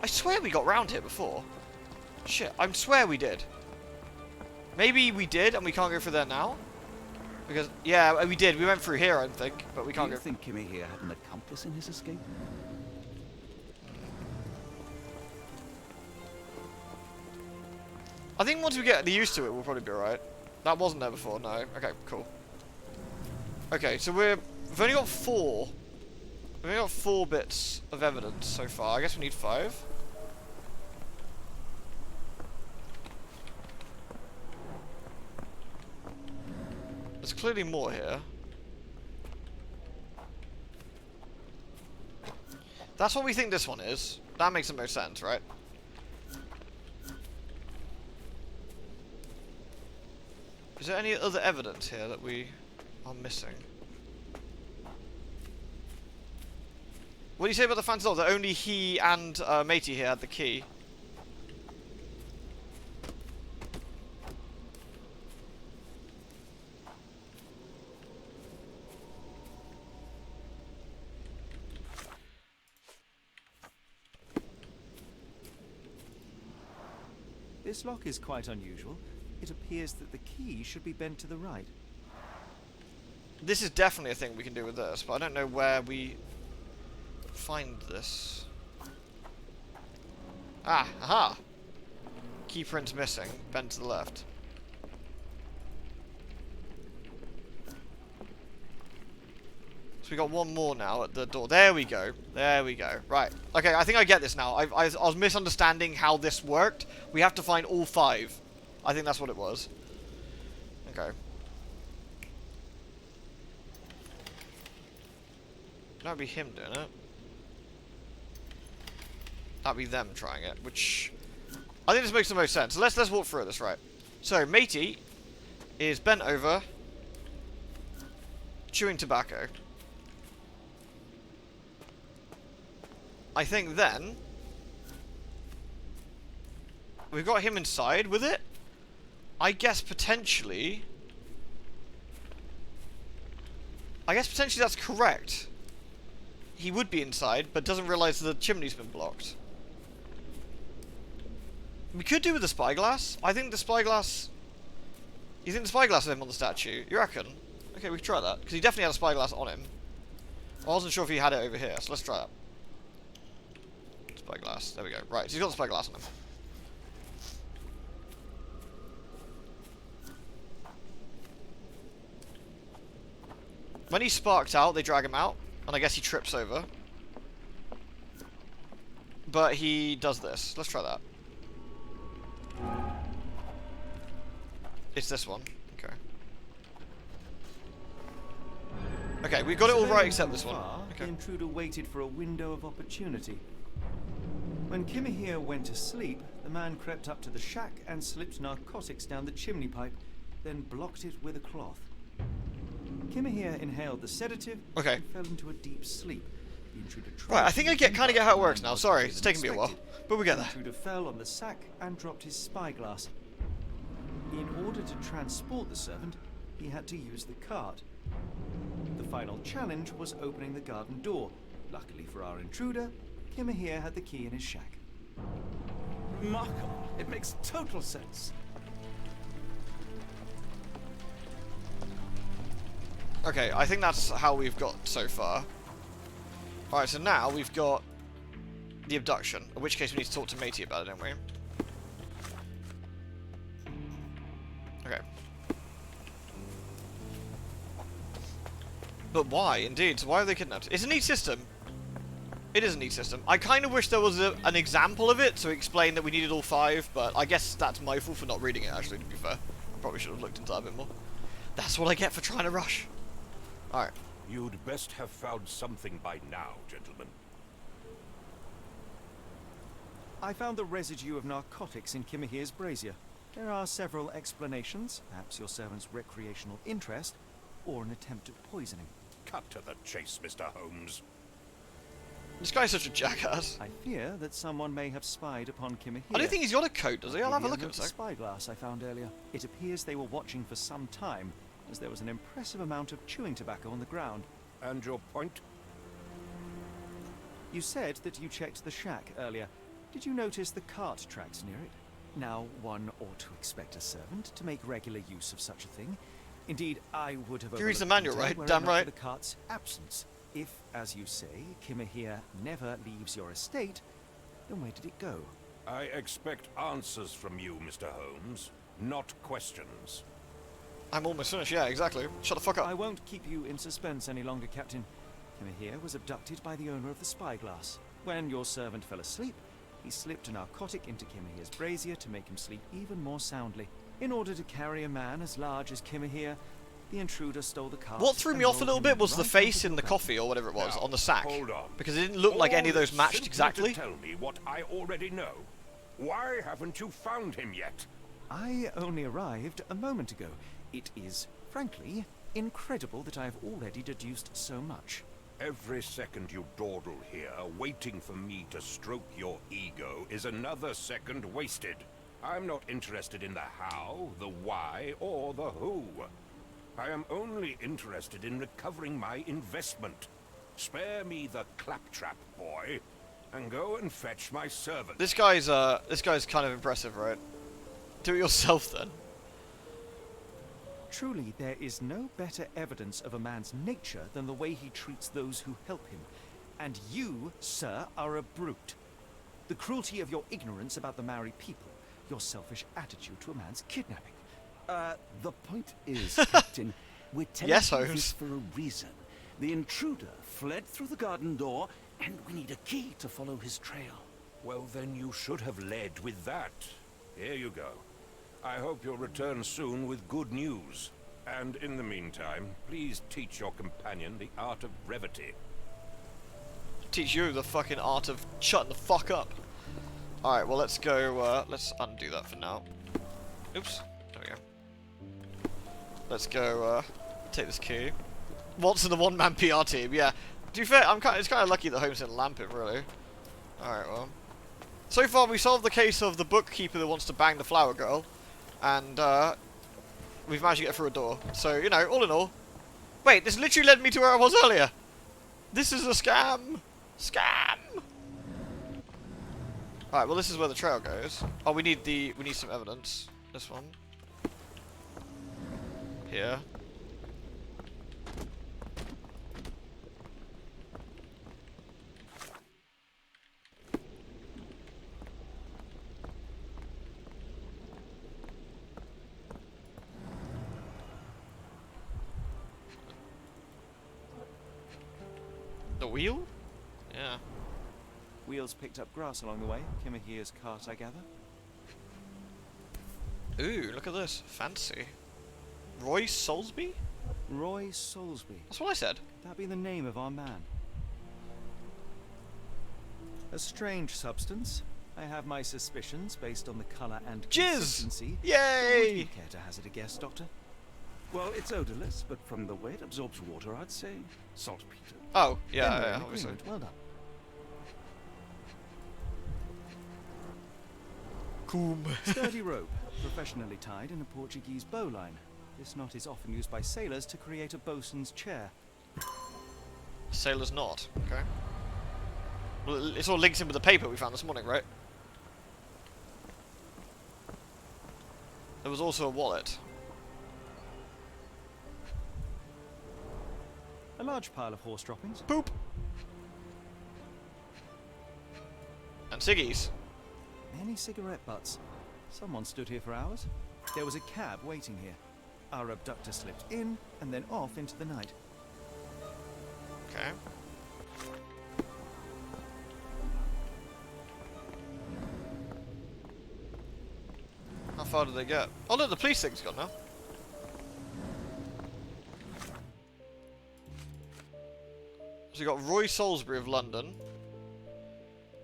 I swear we got round here before. Shit, I swear we did. Maybe we did, and we can't go through there now? Because, yeah, we did. We went through here, I think, but we can't go. Do you think Kimmy here had an accomplice in his escape? I think once we get used to it, we'll probably be alright. That wasn't there before, no. Okay, cool. Okay, so we've only got 4. We've only got 4 bits of evidence so far. I guess we need 5. There's clearly more here. That's what we think this one is. That makes the most sense, right? Is there any other evidence here that we are missing? What do you say about the fancy doll? That only he and Matey here had the key. This lock is quite unusual. It appears that the key should be bent to the right. This is definitely a thing we can do with this, but I don't know where we find this. Ah, aha! Key print's missing. Bent to the left. So we got one more now at the door. There we go. There we go. Right. Okay, I think I get this now. I was misunderstanding how this worked. We have to find all 5. I think that's what it was. Okay. That would be him doing it. That'd be them trying it, which I think this makes the most sense. So let's walk through this, right? So Matey is bent over. chewing tobacco. I think then we've got him inside with it. I guess potentially that's correct. He would be inside, but doesn't realise the chimney's been blocked. We could do with the spyglass. I think the spyglass... You think the spyglass is him on the statue? You reckon? Okay, we can try that. Because he definitely had a spyglass on him. I wasn't sure if he had it over here, so let's try that. Spyglass. There we go. Right, so he's got the spyglass on him. When he's sparked out, they drag him out. And I guess he trips over. But he does this. Let's try that. It's this one. Okay. Okay, we got it all right except this one. The intruder waited for a window of opportunity. When Kimahir went to sleep, the man crept up to the shack and slipped narcotics down the chimney pipe, then blocked it with a cloth. Kimahir inhaled the sedative and fell into a deep sleep. The intruder right, I think I kind of get how it works now. Sorry, it's taken me a while, but we get there. The intruder fell on the sack and dropped his spyglass. In order to transport the servant, he had to use the cart. The final challenge was opening the garden door. Luckily for our intruder, Kimahir had the key in his shack. Remarkable. It makes total sense. Okay, I think that's how we've got so far. Alright, so now we've got the abduction, in which case we need to talk to Matey about it, don't we? Okay. But why, indeed? So why are they kidnapped? It's a neat system. It is a neat system. I kind of wish there was an example of it to explain that we needed all 5, but I guess that's my fault for not reading it, actually, to be fair. Probably should have looked into that a bit more. That's what I get for trying to rush. Alright. You'd best have found something by now, gentlemen. I found the residue of narcotics in Kimahir's brazier. There are several explanations, perhaps your servant's recreational interest, or an attempt at poisoning. Cut to the chase, Mr. Holmes. This guy's such a jackass. I fear that someone may have spied upon Kimahir. I don't think he's got a coat, does he? I'll have a look at the it. spyglass I found earlier. It appears they were watching for some time, as there was an impressive amount of chewing tobacco on the ground. And your point? You said that you checked the shack earlier. Did you notice the cart tracks near it? Now, one ought to expect a servant to make regular use of such a thing. Indeed, I would have You read the manual, right? Damn right. the cart's absence. If, as you say, Kimahir never leaves your estate, then where did it go? I expect answers from you, Mr. Holmes, not questions. I'm almost finished, yeah, exactly. Shut the fuck up. I won't keep you in suspense any longer, Captain. Kimahir was abducted by the owner of the spyglass. When your servant fell asleep, he slipped a narcotic into Kimahir's brazier to make him sleep even more soundly. In order to carry a man as large as Kimahir, the intruder stole the cart. What threw me off a little bit was the face in the coffee or whatever it was on the sack. Hold on. Because it didn't look like any of those matched exactly. Tell me what I already know. Why haven't you found him yet? I only arrived a moment ago. It is, frankly, incredible that I have already deduced so much. Every second you dawdle here, waiting for me to stroke your ego, is another second wasted. I'm not interested in the how, the why, or the who. I am only interested in recovering my investment. Spare me the claptrap, boy, and go and fetch my servant. This guy's kind of impressive, right? Do it yourself then. Truly, there is no better evidence of a man's nature than the way he treats those who help him. And you, sir, are a brute. The cruelty of your ignorance about the Maori people, your selfish attitude to a man's kidnapping. The point is, Captain, we're telling Yes, you Holmes. this for a reason. The intruder fled through the garden door, and we need a key to follow his trail. Well, then you should have led with that. Here you go. I hope you'll return soon with good news. And in the meantime, please teach your companion the art of brevity. Teach you the fucking art of shutting the fuck up. Alright, well let's go, let's undo that for now. Oops, there we go. Let's go, take this key. What's in the one-man PR team? Yeah. To be fair, it's kind of lucky that Holmes didn't lamp it, really. Alright, well. So far, we solved the case of the bookkeeper that wants to bang the flower girl. And, we've managed to get through a door. So, you know, all in all. Wait, this literally led me to where I was earlier. This is a scam. Scam. Alright, well, this is where the trail goes. Oh, we need some evidence. This one. Here. The wheel? Yeah. Wheels picked up grass along the way. Kimahir's cart, I gather. Ooh, look at this. Fancy. Roy Soulsby? Roy Soulsby. That's what I said. That be the name of our man. A strange substance. I have my suspicions based on the colour and consistency. Yay! Would you care to hazard a guess, Doctor? Well, it's odorless, but from the way it absorbs water, I'd say saltpeter. Oh, yeah, Then we're yeah, in obviously. agreement. Well done. Coom. Sturdy rope, professionally tied in a Portuguese bowline. This knot is often used by sailors to create a bosun's chair. Sailor's knot. Okay. Well, it's all linked in with the paper we found this morning, right? There was also a wallet. A large pile of horse droppings. Poop! And ciggies. Many cigarette butts. Someone stood here for hours. There was a cab waiting here. Our abductor slipped in and then off into the night. Okay. How far did they get? Oh look, the police thing's gone now. So we got Roy Salisbury of London.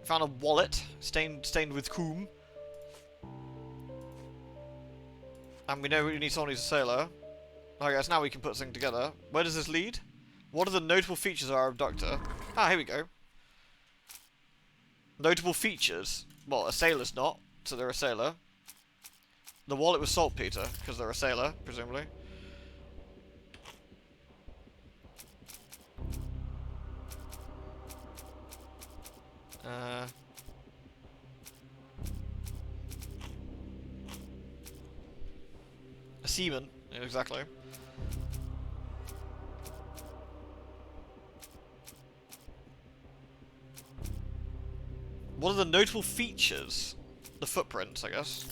Found a wallet stained with coom. And we know we need someone who's a sailor. I guess now we can put something together. Where does this lead? What are the notable features of our abductor? Ah, here we go. Notable features. Well, a sailor's not, so they're a sailor. The wallet was saltpeter, because they're a sailor, presumably. A seaman, yeah, exactly. What are the notable features? The footprints, I guess.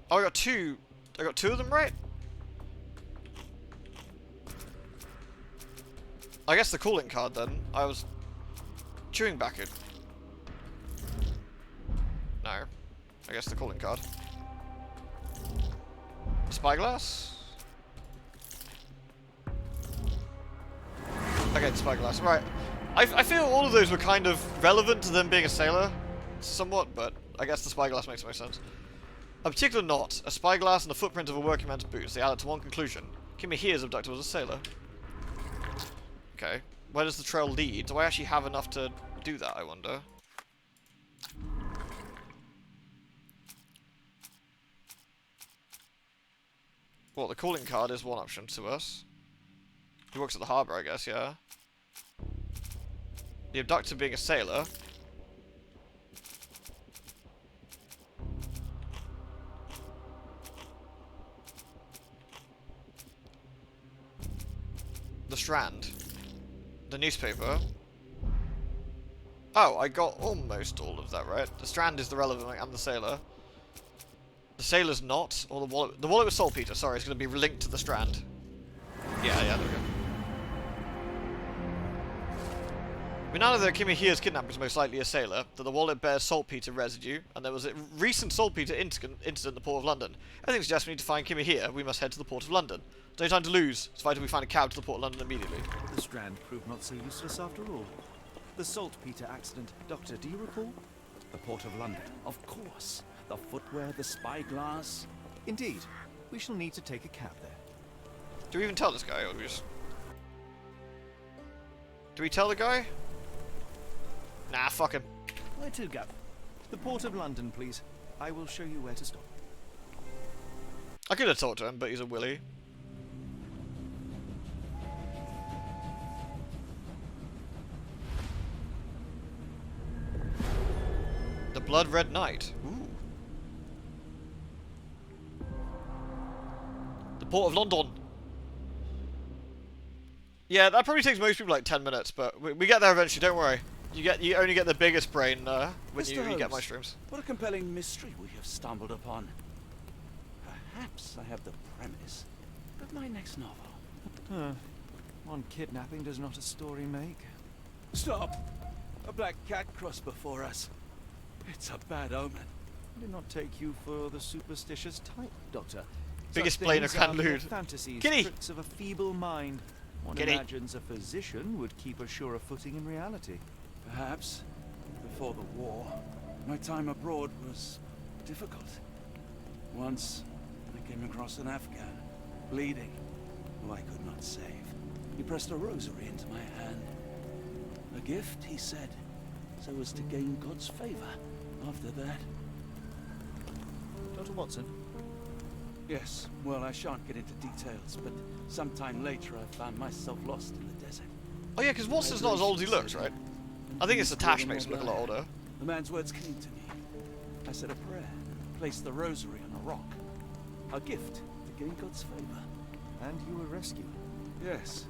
Oh, I got two of them right? I guess the calling card then. I was chewing back it. No. I guess the calling card. Spyglass? Okay, the spyglass. Right. I feel all of those were kind of relevant to them being a sailor. Somewhat, but I guess the spyglass makes most sense. A particular knot, a spyglass, and the footprint of a working man's boots. They added to one conclusion. Kimahir's abductor was a sailor. Okay. Where does the trail lead? Do I actually have enough to do that, I wonder? Well, the calling card is one option to us. He works at the harbour, I guess, yeah. The abductor being a sailor. The Strand. The newspaper. Oh, I got almost all of that right. The Strand is the relevant and the sailor. The sailor's not, or the wallet. The wallet was saltpeter, sorry, it's going to be linked to the Strand. Yeah, there we go. We now know that Kimahir's kidnapper is most likely a sailor, that the wallet bears saltpeter residue, and there was a recent saltpeter incident in the Port of London. Everything suggests we need to find Kimahir. We must head to the Port of London. No time to lose. It's vital we find a cab to the Port of London immediately. The Strand proved not so useless after all. The saltpeter accident. Doctor, do you recall? The Port of London, of course. The footwear, the spyglass. Indeed. We shall need to take a cab there. Do we even tell this guy, or do we just... Do we tell the guy? Nah, fuck him. Where to, Gav? The Port of London, please. I will show you where to stop. I could have talked to him, but he's a willy. The Blood Red Knight. Ooh. The Port of London. Yeah, that probably takes most people like 10 minutes, but we get there eventually, don't worry. You only get the biggest brain when Mr. you Holmes, get my streams. What a compelling mystery we have stumbled upon. Perhaps I have the premise of my next novel. One kidnapping does not a story make. Stop! A black cat crossed before us. It's a bad omen. I did not take you for the superstitious type, Doctor. Biggest Such plane of things are mere Canlude. fantasies, Kitty! tricks of a feeble mind. One Kitty! imagines a physician would keep a surer footing in reality. Perhaps, before the war, my time abroad was difficult. Once, I came across an Afghan, bleeding, who I could not save. He pressed a rosary into my hand. A gift, he said, so as to gain God's favor. After that... Dr. Watson? Yes, well, I shan't get into details, but sometime later I found myself lost in the desert. Oh yeah, because Watson's not as old as he looks, right? I think it's the tash makes him look a lot older. The man's words came to me. I said a prayer and placed the rosary on a rock. A gift to gain God's favor. And you were rescued. Yes.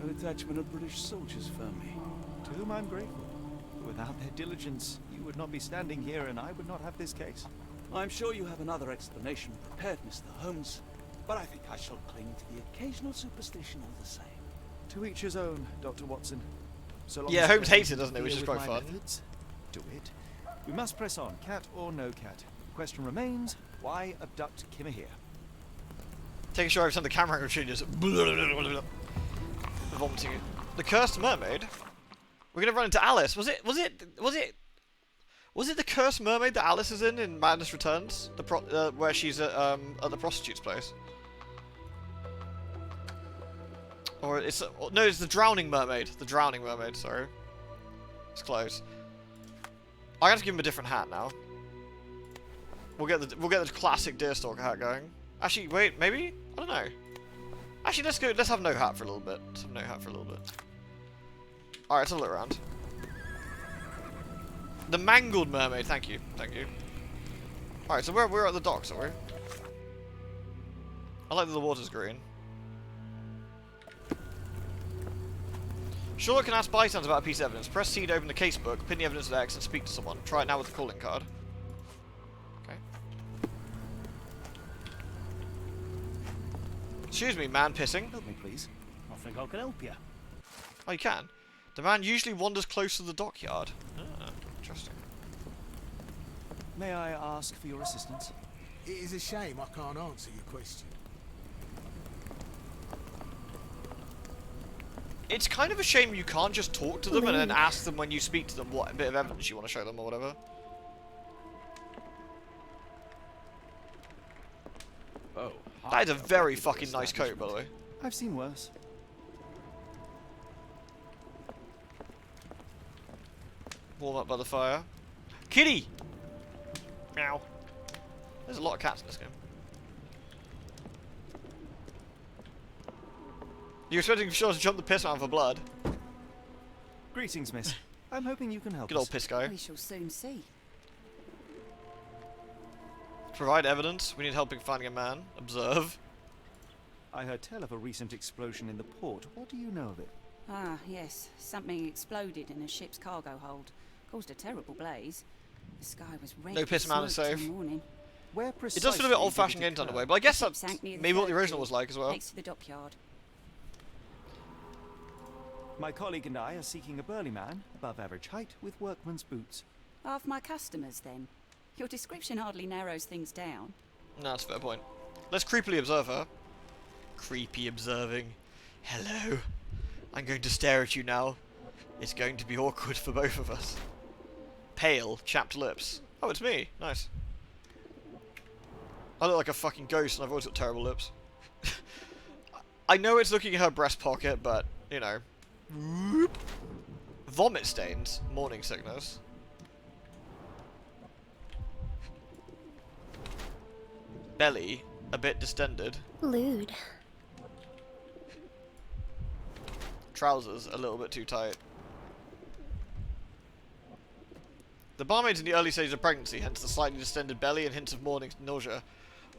A detachment of British soldiers found me. To whom I'm grateful. Without their diligence, you would not be standing here and I would not have this case. I'm sure you have another explanation prepared, Mr. Holmes, but I think I shall cling to the occasional superstition all the same. To each his own, Dr. Watson. So long Yeah, as Holmes you hates it, doesn't he? Which is interfere quite with my fun. methods, do it. We must press on, cat or no cat. The question remains, why abduct Kimmer here? Taking sure I've sent the camera angle changes. Vomiting it. The Cursed Mermaid? We're gonna run into Alice. Was it the Cursed Mermaid that Alice is in Madness Returns? Where she's at the prostitute's place? Or it's no, it's the Drowning Mermaid. The Drowning Mermaid. Sorry, it's close. I have to give him a different hat now. We'll get the classic Deerstalker hat going. Actually, wait, maybe I don't know. Actually, let's go. Let's have no hat for a little bit. Let's have no hat for a little bit. All right, let's have a look around. The Mangled Mermaid. Thank you, thank you. All right, so we're at the docks, are we? I like that the water's green. Sherlock can ask bystanders about a piece of evidence. Press C to open the casebook, pin the evidence to X, and speak to someone. Try it now with the calling card. Okay. Excuse me, man pissing. Help me, please. I think I can help you. Oh, you can? The man usually wanders close to the dockyard. Ah, interesting. May I ask for your assistance? It is a shame I can't answer your question. It's kind of a shame you can't just talk to them and then ask them when you speak to them what bit of evidence you want to show them or whatever. Oh, That is a very fucking nice coat, by the way. I've seen worse. Warm up by the fire. Kitty! Meow. There's a lot of cats in this game. You're expecting Shaw to jump the piss out for blood? Greetings, miss. I'm hoping you can help Good us. old piss guy. We shall soon see. Provide evidence. We need help in finding a man. Observe. I heard tell of a recent explosion in the port. What do you know of it? Ah, yes. Something exploded in a ship's cargo hold. Caused a terrible blaze. The sky was red. No piss man is safe. Where It does feel a bit old-fashioned games on the way, but I guess that's maybe what the original was like as well. Next to the dockyard. My colleague and I are seeking a burly man, above average height, with workman's boots. Half my customers, then. Your description hardly narrows things down. No, that's a fair point. Let's creepily observe her. Creepy observing. Hello. I'm going to stare at you now. It's going to be awkward for both of us. Pale, chapped lips. Oh, it's me. Nice. I look like a fucking ghost and I've always got terrible lips. I know it's looking at her breast pocket, but, you know. Whoop. Vomit stains. Morning sickness. Belly. A bit distended. Lewd. Trousers. A little bit too tight. The barmaid's in the early stages of pregnancy, hence the slightly distended belly and hints of morning nausea.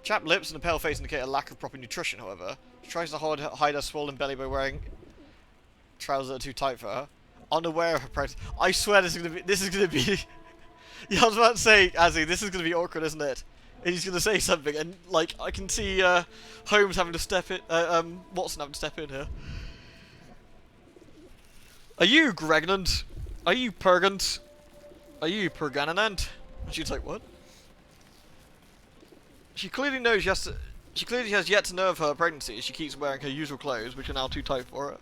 Chapped lips and a pale face indicate a lack of proper nutrition, however. She tries to hide her swollen belly by wearing trousers that are too tight for her. Unaware of her pregnancy. I swear this is gonna be yeah, I was about to say, Azzy, this is gonna be awkward, isn't it? And he's gonna say something and like I can see Holmes having to step in Watson having to step in here. Are you pregnant? Are you pregnant? Are you pregnant? And she's like, what? She clearly knows she clearly has yet to know of her pregnancy. She keeps wearing her usual clothes, which are now too tight for her.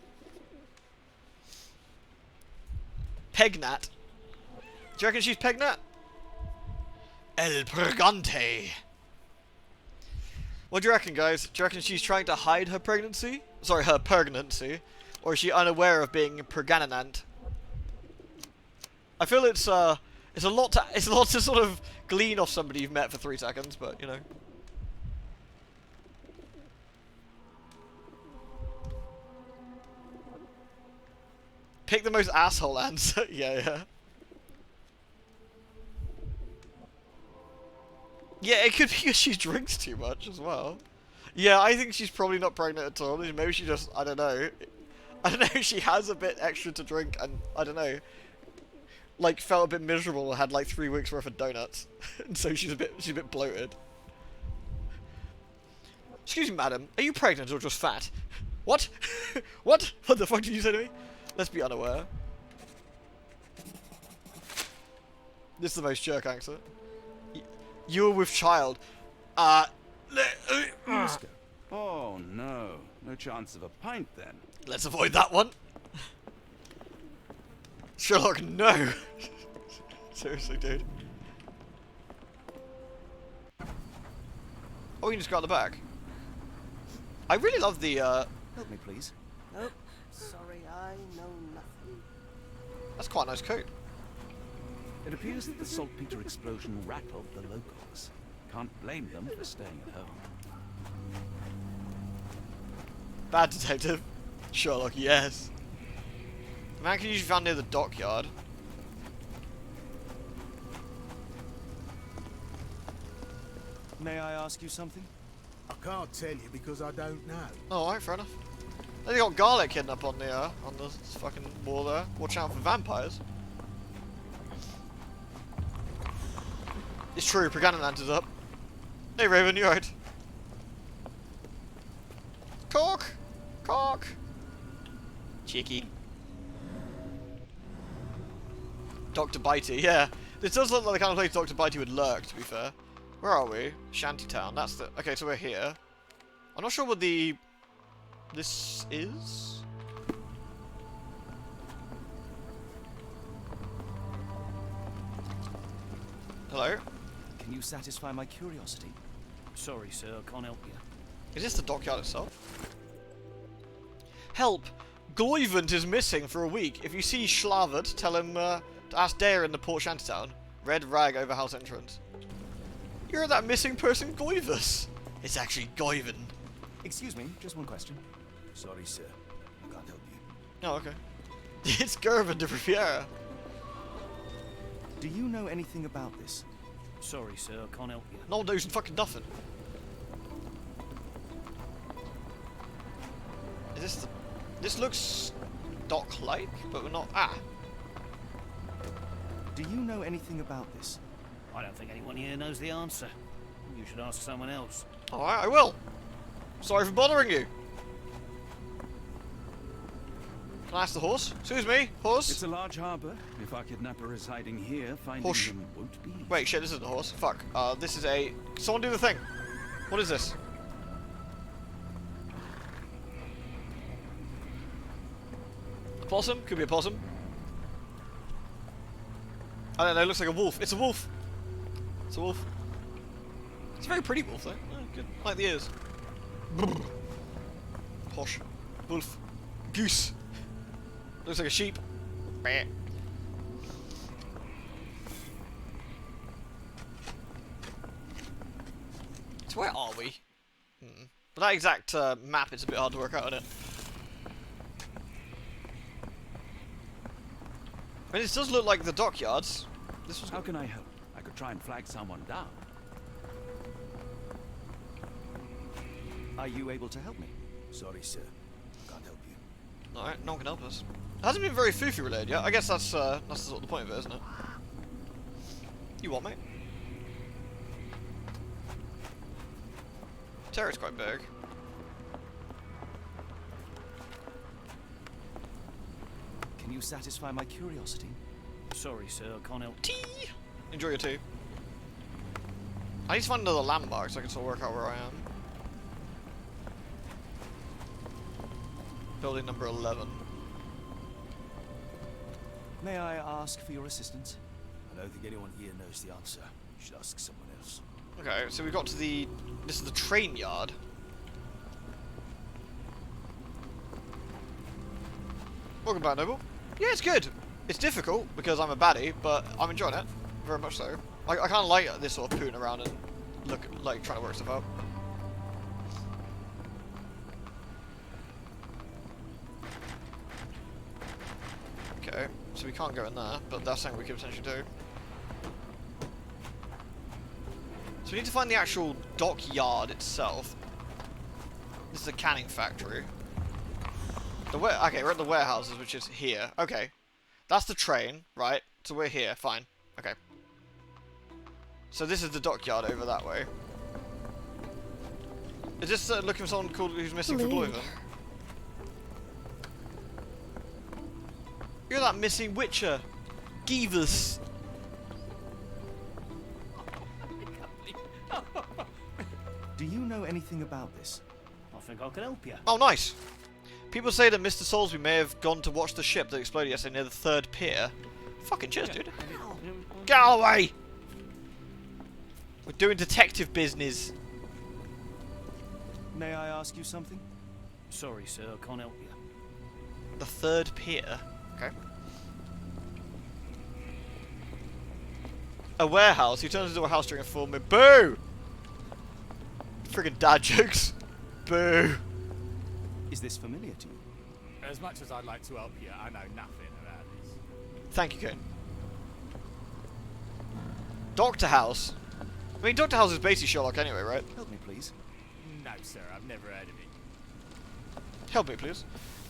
Pegnat. Do you reckon she's Pegnat? El Pregante. What do you reckon, guys? Do you reckon she's trying to hide her pregnancy? Sorry, her pregnancy. Or is she unaware of being pregnant? I feel it's a lot to sort of glean off somebody you've met for 3 seconds, but you know. Pick the most asshole answer. Yeah. Yeah, it could be because she drinks too much as well. Yeah, I think she's probably not pregnant at all. Maybe she just, I don't know. I don't know, she has a bit extra to drink and, I don't know, like felt a bit miserable and had like 3 weeks worth of donuts. And so she's a bit bloated. Excuse me, madam, are you pregnant or just fat? What? What? What the fuck did you say to me? Let's be unaware. This is the most jerk answer. You were with child. Oh no. No chance of a pint then. Let's avoid that one. Sherlock, no. Seriously, dude. Oh, you can just go out the back. I really love the, Help me, please. Nope. Sorry, I know nothing. That's quite a nice coat. It appears that the saltpeter explosion rattled the locals. Can't blame them for staying at home. Bad detective. Sherlock, yes. Man can usually be found near the dockyard. May I ask you something? I can't tell you because I don't know. Oh, alright, fair enough. They got garlic hidden up on the fucking wall there. Watch out for vampires. It's true, Pregnant is up. Hey Raven, you right? Cork! Cork! Cheeky. Dr. Bitey, yeah. This does look like the kind of place Dr. Bitey would lurk, to be fair. Where are we? Shantytown, that's the... Okay, so we're here. I'm not sure what this is? Hello? Can you satisfy my curiosity? Sorry, sir, I can't help you. Is this the dockyard itself? Help! Gloivant is missing for a week. If you see Schlavert, tell him to ask Dare in the Port Shantytown. Red rag over house entrance. You're that missing person, Goivus. It's actually Goivan. Excuse me, just one question. Sorry, sir. I can't help you. Oh, okay. It's Gervin de Riviera. Do you know anything about this? Sorry, sir, I can't help you. No one knows fucking nothing. Is this the... This looks dock-like, but we're not... Ah. Do you know anything about this? I don't think anyone here knows the answer. You should ask someone else. Alright, I will. Sorry for bothering you. Can I ask the horse? Excuse me, horse? It's a large harbour. If our kidnapper is hiding here, finding Horse. him won't be. Wait, shit, this isn't a horse. Fuck. This is a... Someone do the thing. What is this? A possum? Could be a possum. I don't know, it looks like a wolf. It's a wolf! It's a wolf. It's a very pretty wolf, though. Oh, good. I like the ears. Posh. Wolf. Goose. Looks like a sheep. Meh. So where are we? But that exact map is a bit hard to work out, isn't it? I mean, this does look like the dockyards. This was How can I help? I could try and flag someone down. Are you able to help me? Sorry, sir. Can't help you. Alright, no one can help us. It hasn't been very foofy related yet. I guess that's sort of the point of it, isn't it? You what, mate? Terra's quite big. Can you satisfy my curiosity? Sorry, sir, I can't help. Tea! Enjoy your tea. I need to find another landmark so I can sort of work out where I am. Building number 11. May I ask for your assistance? I don't think anyone here knows the answer. You should ask someone else. Okay, so we got to the... This is the train yard. Welcome back, Noble. Yeah, it's good. It's difficult because I'm a baddie, but I'm enjoying it. Very much so. I kind of like this sort of pooing around and like trying to work stuff out. Okay, so we can't go in there, but that's something we could potentially do. So we need to find the actual dockyard itself. This is a canning factory. Okay, we're at the warehouses, which is here. Okay. That's the train, right? So we're here, fine. Okay. So this is the dockyard over that way. Is this looking for someone called who's missing from Bloyven? You're that missing Witcher. Geevers. Do you know anything about this? I think I can help you. Oh, nice. People say that Mr. Soulsby may have gone to watch the ship that exploded yesterday near the third pier. Fucking cheers, dude. Get out of the way! We're doing detective business. May I ask you something? Sorry, sir, I can't help you. The third pier? Okay. A warehouse. He turns into a house during a full moon. Boo! Friggin' dad jokes. Boo! Is this familiar to you? As much as I'd like to help you, I know nothing about this. Thank you, Kane. Doctor House. I mean, Doctor House is basically Sherlock anyway, right? Help me, please. No, sir, I've never heard of it. Help me, please.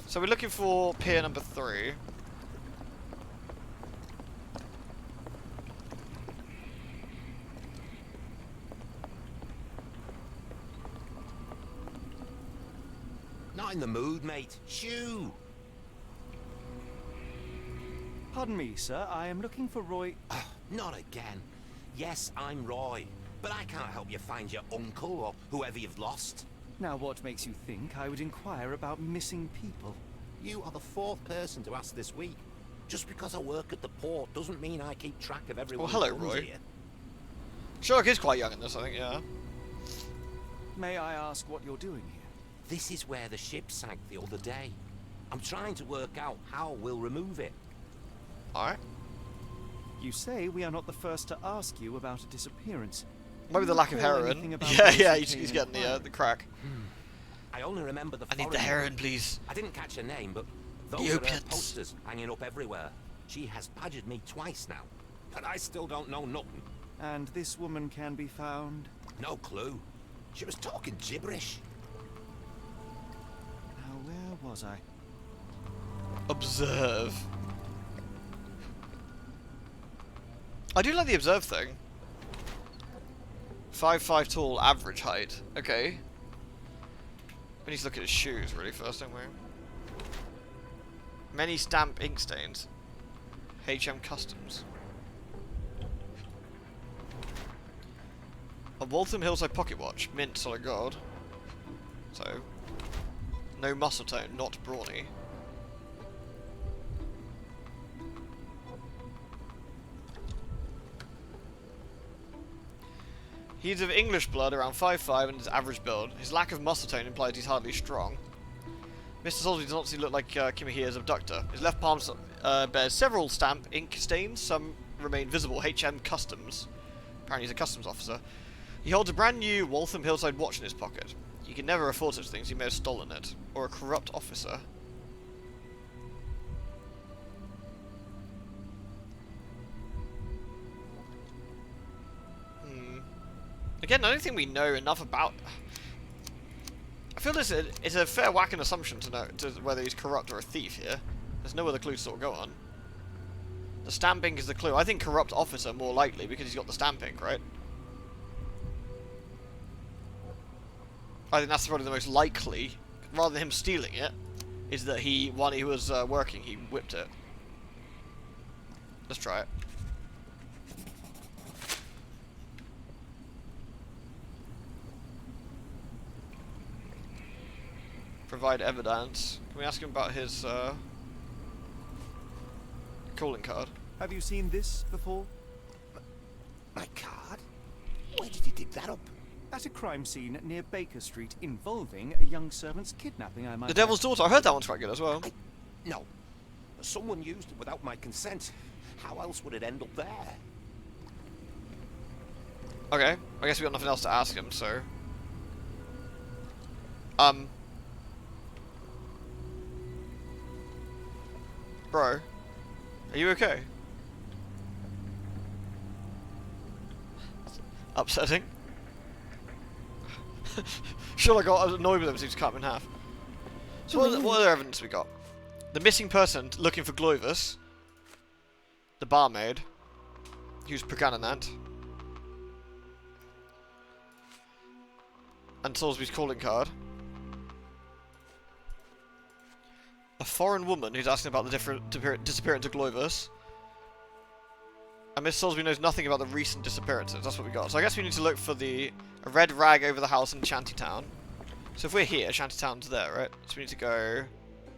So we're looking for pier number 3. Not in the mood, mate. Shoo! Pardon me, sir. I am looking for Roy... Not again. Yes, I'm Roy. But I can't help you find your uncle or whoever you've lost. Now, what makes you think I would inquire about missing people? You are the 4th person to ask this week. Just because I work at the port doesn't mean I keep track of everyone. Oh, hello, who comes Roy. here. Sherlock is quite young in this, I think, yeah. May I ask what you're doing here? This is where the ship sank the other day. I'm trying to work out how we'll remove it. Alright. You say we are not the first to ask you about a disappearance. Maybe the lack of Recall heroin. anything about Yeah, those yeah, who he's came getting the crack. I only remember the I need the foreign heroin, one. please. I didn't catch her name, but those The are her opiates. posters hanging up everywhere. She has badgered me twice now, but I still don't know nothing. And this woman can be found? No clue. She was talking gibberish. Now, where was I? Observe. I do like the observe thing. 5'5" tall, average height. Okay. We need to look at his shoes really first, don't we? Many stamp ink stains. HM Customs. A Waltham Hillside pocket watch, mint solid gold. So, no muscle tone, not brawny. He's of English blood, around 5'5", and his average build. His lack of muscle tone implies he's hardly strong. Mr. Soulsby does not seem to look like Kimihia's abductor. His left palm bears several stamp ink stains. Some remain visible. HM Customs. Apparently he's a customs officer. He holds a brand new Waltham Hillside watch in his pocket. He can never afford such things. He may have stolen it. Or a corrupt officer. Again, I don't think we know enough about... I feel this is a fair whacking assumption to know whether he's corrupt or a thief here. There's no other clue to sort of go on. The stamp ink is the clue. I think corrupt officer more likely because he's got the stamp ink, right? I think that's probably the most likely, rather than him stealing it, is that while he was working, he whipped it. Let's try it. Provide evidence. Can we ask him about his calling card? Have you seen this before? My card? Where did you dig that up? At a crime scene near Baker Street involving a young servant's kidnapping, I might The Devil's Daughter. I heard that one's quite good as well. No. Someone used it without my consent. How else would it end up there? Okay. I guess we got nothing else to ask him, so... Bro, are you okay? Upsetting. Sherlock got annoyed with him, so he just cut him in half. So what other evidence we got? The missing person looking for Gloivus. The barmaid. Who's Pregananant. And Salisbury's calling card. A foreign woman who's asking about the disappearance of Gloivus. And Miss Salisbury knows nothing about the recent disappearances. That's what we got. So I guess we need to look for a red rag over the house in Shantytown. So if we're here, Shantytown's there, right? So we need to go...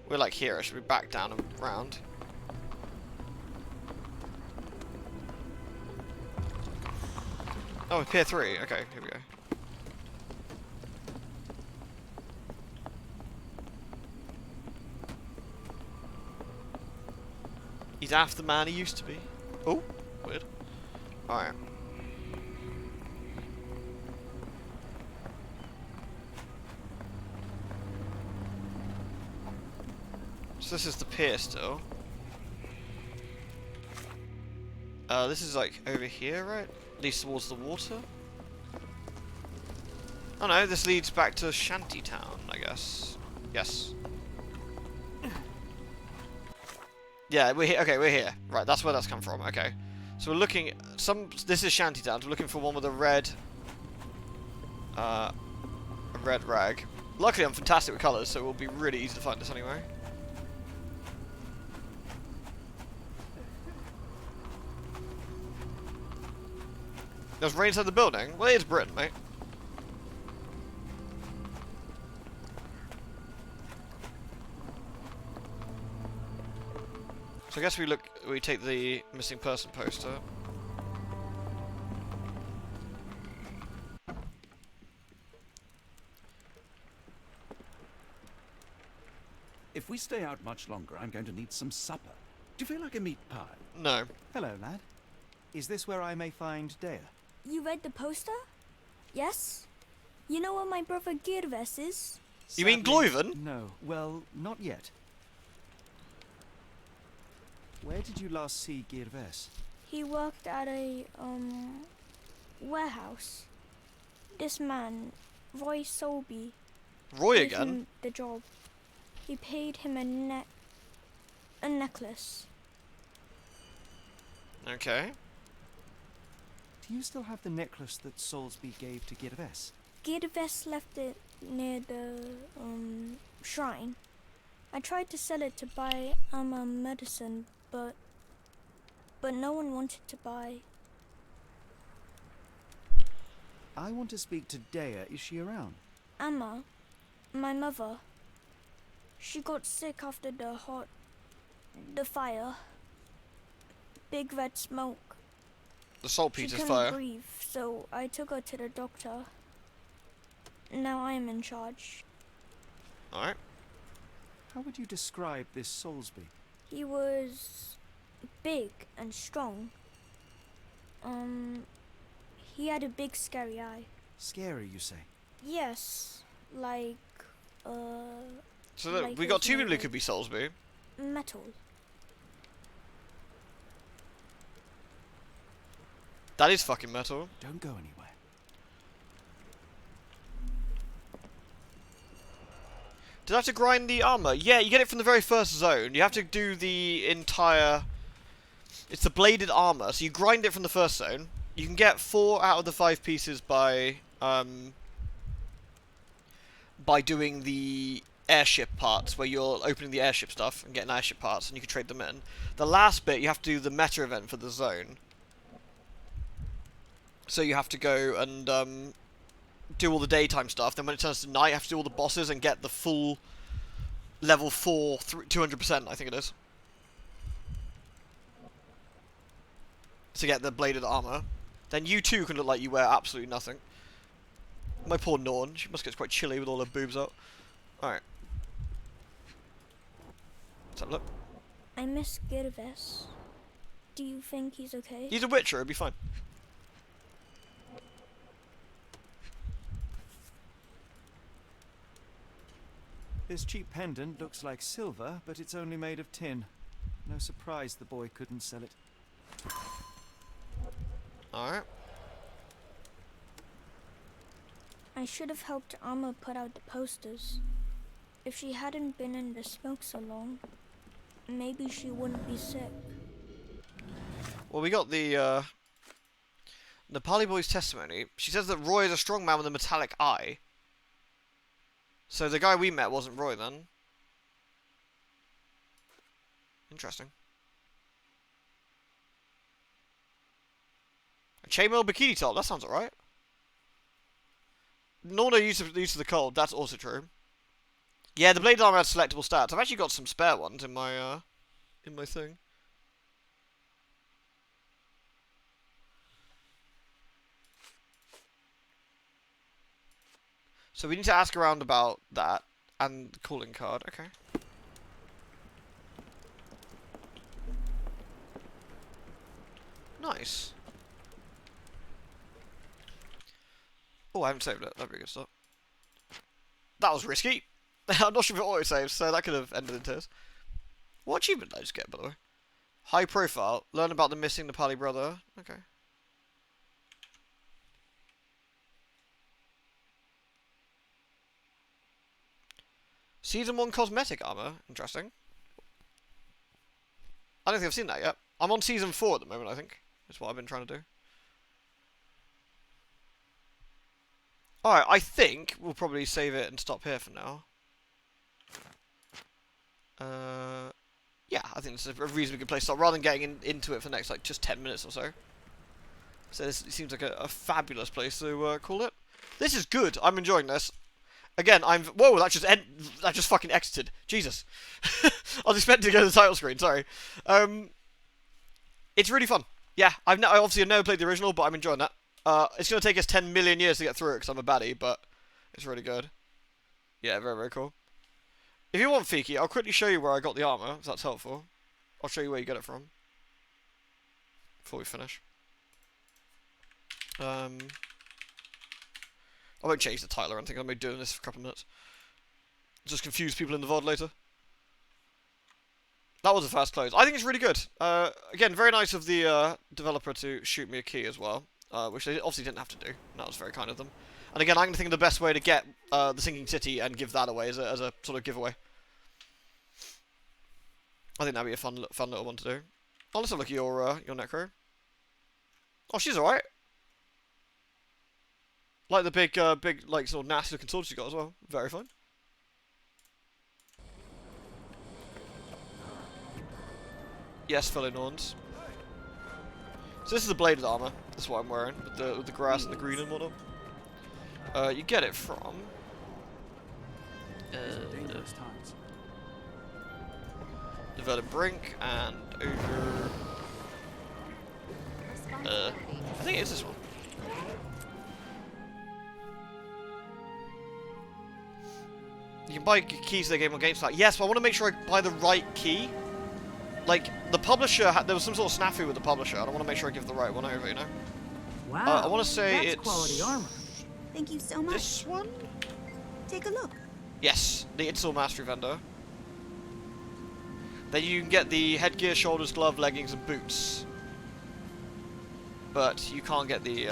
We're like here. Should we back down and round? Oh, Pier 3. Okay, here we go. He's half the man he used to be. Oh, weird. Alright. So this is the pier still. This is like over here, right? Leads towards the water. Oh no, this leads back to Shantytown, I guess. Yes. Yeah, we're here. Okay, we're here. Right, that's where that's come from. Okay. So we're looking... This is Shantytown. We're looking for one with a red... a red rag. Luckily, I'm fantastic with colours, so it will be really easy to find this anyway. There's rain inside the building? Well, it's Britain, mate. So I guess we take the missing person poster. If we stay out much longer, I'm going to need some supper. Do you feel like a meat pie? No. Hello, lad. Is this where I may find Dea? You read the poster? Yes? You know where my brother Girves is? You mean Gloiven? No. Well, not yet. Where did you last see Girves? He worked at a, warehouse. This man, Roy Solby... Roy gave again? him the job. He paid him a necklace. Okay. Do you still have the necklace that Soulsby gave to Girves? Girves left it near the, shrine. I tried to sell it to buy Amma medicine, but no one wanted to buy. I want to speak to Dea. Is she around? Amma, my mother, she got sick after the fire. Big red smoke. The salt She peat is couldn't fire. breathe, so I took her to the doctor. Now I am in charge. Alright. How would you describe this Soulsby? He was big and strong. He had a big scary eye. Scary, you say? Yes, like, So look, like we it got was two people made who of could be Soulsby. metal. That is fucking metal. Don't go anywhere. Did I have to grind the armor? Yeah, you get it from the very first zone. You have to do the entire... It's the bladed armor, so you grind it from the first zone. You can get 4 out of the 5 pieces by doing the airship parts, where you're opening the airship stuff and getting airship parts, and you can trade them in. The last bit, you have to do the meta event for the zone. So you have to go and do all the daytime stuff. Then when it turns to night, you have to do all the bosses and get the full level 4 200%, I think it is. To get the bladed armor. Then you too can look like you wear absolutely nothing. My poor Norn, she must get quite chilly with all her boobs out. Alright. Let's have a look. I miss Girves. Do you think he's okay? He's a witcher, it'll be fine. This cheap pendant looks like silver, but it's only made of tin. No surprise the boy couldn't sell it. Alright. I should have helped Amma put out the posters. If she hadn't been in the smoke so long, maybe she wouldn't be sick. Well, we got the Nepali boy's testimony. She says that Roy is a strong man with a metallic eye. So the guy we met wasn't Roy then. Interesting. A chainmail bikini top, that sounds alright. Norna used to the cold, that's also true. Yeah, the blade armor has selectable stats. I've actually got some spare ones in my thing. So we need to ask around about that and the calling card. Okay. Nice. Oh, I haven't saved it. That'd be a good start. That was risky. I'm not sure if it auto-saves, so that could have ended in tears. What achievement did I just get, by the way? High profile. Learn about the missing Nepali brother. Okay. Season 1 cosmetic armor. Interesting. I don't think I've seen that yet. I'm on Season 4 at the moment, I think. That's what I've been trying to do. Alright, I think we'll probably save it and stop here for now. Yeah, I think this is a reasonably good place to start, rather than getting into it for the next, like, just 10 minutes or so. So this seems like a fabulous place to call it. This is good. I'm enjoying this. Again, whoa, that just fucking exited. Jesus. I was expecting to go to the title screen, sorry. It's really fun. Yeah, I obviously have never played the original, but I'm enjoying that. It's going to take us 10 million years to get through it, because I'm a baddie, but it's really good. Yeah, very, very cool. If you want, Fiki, I'll quickly show you where I got the armor, if that's helpful. I'll show you where you get it from. Before we finish. I won't change the title or anything, I'm only doing this for a couple of minutes. Just confuse people in the VOD later. That was a fast close. I think it's really good. Again, very nice of the developer to shoot me a key as well. Which they obviously didn't have to do. That was very kind of them. And again, I'm going to think of the best way to get the Sinking City and give that away as a sort of giveaway. I think that'd be a fun little one to do. Oh, let's have a look at your Necro. Oh, she's alright. Like the big, like, sort of nasty looking sword she got as well. Very fine. Yes, fellow Norns. So this is the bladed armor. That's what I'm wearing, with the grass and the green and whatnot. You get it from... the Verdant Brink, and over... I think it is this one. You can buy keys to the game on GameStop. Yes, but I want to make sure I buy the right key. Like, the publisher, there was some sort of snafu with the publisher. I don't want to make sure I give the right one over, you know? Wow. I want to say that's it's... quality armor. Thank you so much. This one? Take a look. Yes, the Install Mastery vendor. Then you can get the headgear, shoulders, glove, leggings, and boots. But you can't get the,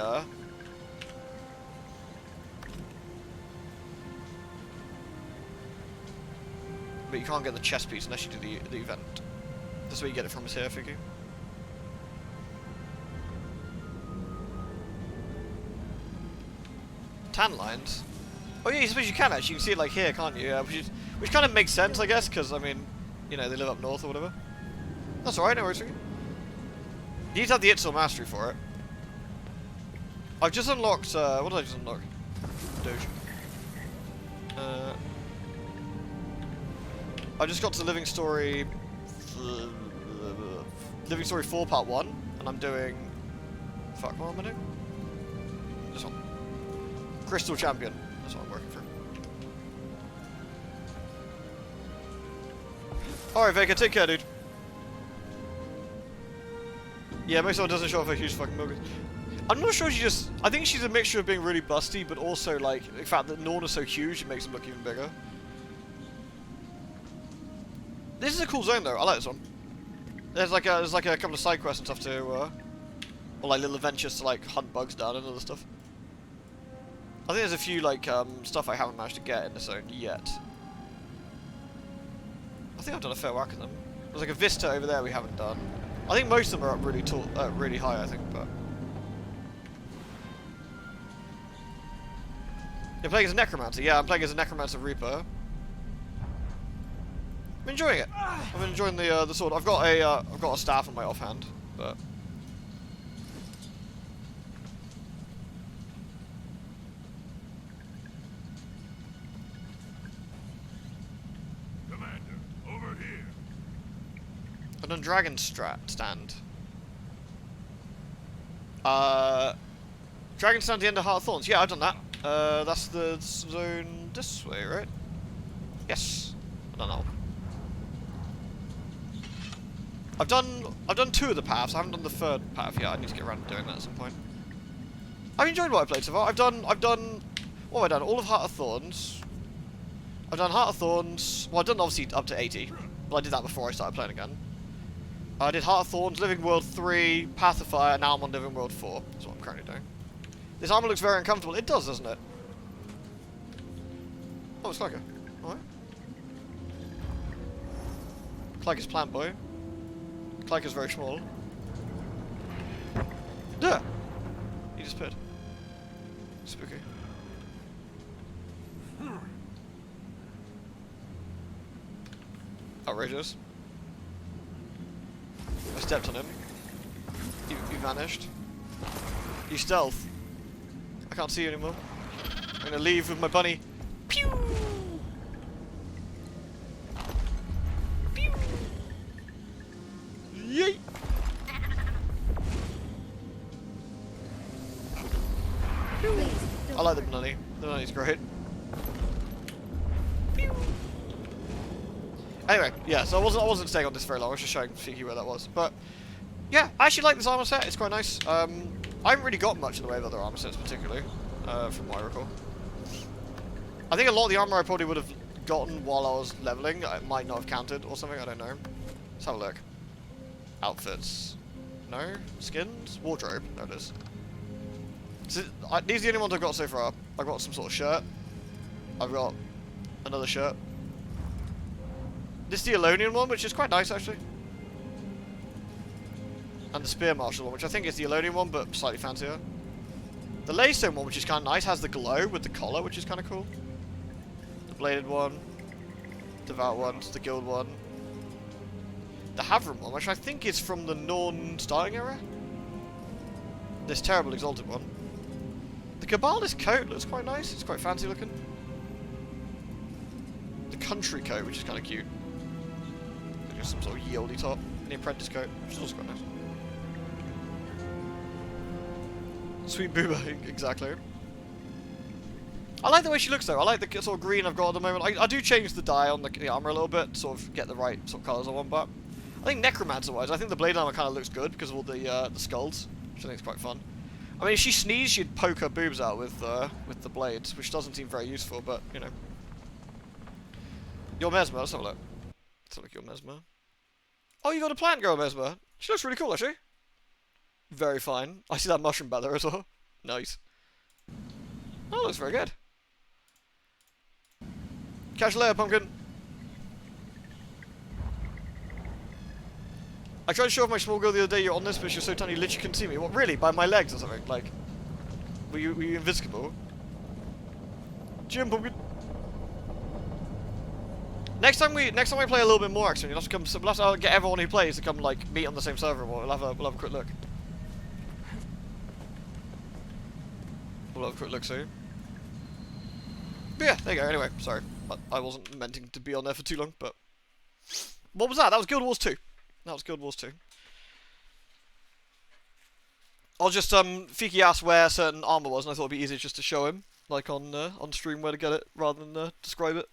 But you can't get the chest piece unless you do the event. That's where you get it from, is here, I think. Tan lines? Oh yeah, I suppose you can actually. You can see it like here, can't you? Which kind of makes sense, I guess, because, I mean, you know, they live up north or whatever. That's alright, no worries. You need to have the Itzel Mastery for it. I've just unlocked, what did I just unlock? Doge. I just got to Living Story 4 Part 1, and I'm doing... Fuck, what am I doing? This one. Crystal Champion. That's what I'm working for. Alright, Vega, take care, dude. Yeah, most of it doesn't show off a huge fucking mug. I'm not sure she just... I think she's a mixture of being really busty, but also, like, the fact that Norn is so huge, it makes him look even bigger. This is a cool zone, though. I like this one. There's like a couple of side quests and stuff to, or like little adventures to like hunt bugs down and other stuff. I think there's a few like stuff I haven't managed to get in this zone yet. I think I've done a fair whack of them. There's like a vista over there we haven't done. I think most of them are up really tall, really high. I think, but you're playing as a necromancer. Yeah, I'm playing as a necromancer reaper. I'm enjoying it. I'm enjoying the sword. I've got a staff on my offhand, but Commander, over here. I've done Dragon Stand. Dragon Stand at the end of Heart of Thorns. Yeah, I've done that. That's the zone this way, right? Yes. I don't know. I've done 2 of the paths. I haven't done the 3rd path yet. I need to get around to doing that at some point. I've enjoyed what I've played so far. I've done what have I done? All of Heart of Thorns. I've done Heart of Thorns. Well, I've done obviously up to 80, but I did that before I started playing again. I did Heart of Thorns, Living World 3, Path of Fire, and now I'm on Living World 4. That's what I'm currently doing. This armor looks very uncomfortable. It does, doesn't it? Oh, it's Clyker. Alright. Clyker's plant boy. Clyker's very small. Duh! He just appeared. Spooky. Outrageous. I stepped on him. You vanished. You stealth. I can't see you anymore. I'm gonna leave with my bunny. Pew! Pew! Yay! I like the bunny. The bunny's great. Pew! Anyway, yeah, so I wasn't staying on this very long, I was just showing Fiki where that was. But yeah, I actually like this armor set, it's quite nice. I haven't really got much in the way of other armor sets particularly, from what I recall. I think a lot of the armor I probably would have gotten while I was leveling, it might not have counted or something, I don't know. Let's have a look. Outfits. No? Skins? Wardrobe. There it is. So, these are the only ones I've got so far. I've got some sort of shirt. I've got another shirt. This is the Elonian one, which is quite nice actually. And the Spear Marshal one, which I think is the Elonian one, but slightly fancier. The Laystone one, which is kind of nice, has the glow with the collar, which is kind of cool. The Bladed one. Devout one. The Guild one. The Havren one, which I think is from the Norn starting era. This terrible Exalted one. The Cabalist coat looks quite nice, it's quite fancy looking. The Country coat, which is kind of cute. Just some sort of ye olde top. And the Apprentice coat, which is also quite nice. Sweet boober, exactly. I like the way she looks though. I like the sort of green I've got at the moment. I do change the dye on the armor a little bit, sort of get the right sort of colours I want, but I think necromancer-wise, I think the blade armor kind of looks good because of all the skulls, which I think is quite fun. I mean, if she sneezed, she'd poke her boobs out with the blades, which doesn't seem very useful, but, you know. Your Mesmer, let's have a look. Let's have a look at your Mesmer. Oh, you got a plant girl, Mesmer. She looks really cool, actually. Very fine. I see that mushroom back there as well. Nice. Oh, looks very good. Catch you later, pumpkin. I tried to show off my small girl the other day. You're on this, but she was so tiny, you literally couldn't see me. What, really? By my legs or something? Like, were you invisible? Jim, pumpkin. Next time we play a little bit more, actually, you'll have to come. We'll have to get everyone who plays to come like meet on the same server. We'll have a quick look. We'll have a quick look soon. But yeah, there you go. Anyway, sorry, I wasn't meaning to be on there for too long. But what was that? That was Guild Wars 2. That was Guild Wars 2. I'll just Fiki asked where certain armor was, and I thought it'd be easier just to show him, like on stream, where to get it rather than describe it.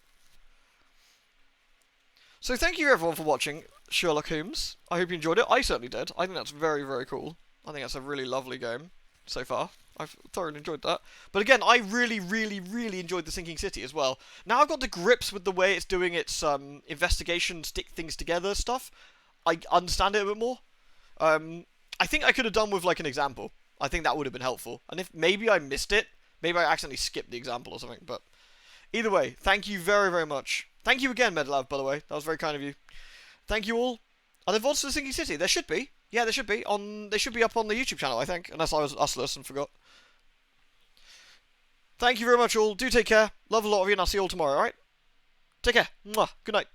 So thank you everyone for watching Sherlock Holmes. I hope you enjoyed it. I certainly did. I think that's very, very cool. I think that's a really lovely game so far. I've thoroughly enjoyed that. But again, I really, really, really enjoyed the Sinking City as well. Now I've got to grips with the way it's doing its investigation, stick things together stuff. I understand it a bit more. I think I could have done with like an example. I think that would have been helpful. And if maybe I missed it, maybe I accidentally skipped the example or something. But either way, thank you very, very much. Thank you again, Medlav, by the way. That was very kind of you. Thank you all. Are there VODs to the Sinking City? There should be. Yeah, there should be. They should be up on the YouTube channel, I think. Unless I was ustless and forgot. Thank you very much all. Do take care. Love a lot of you, and I'll see you all tomorrow, alright? Take care. Mwah. Good night.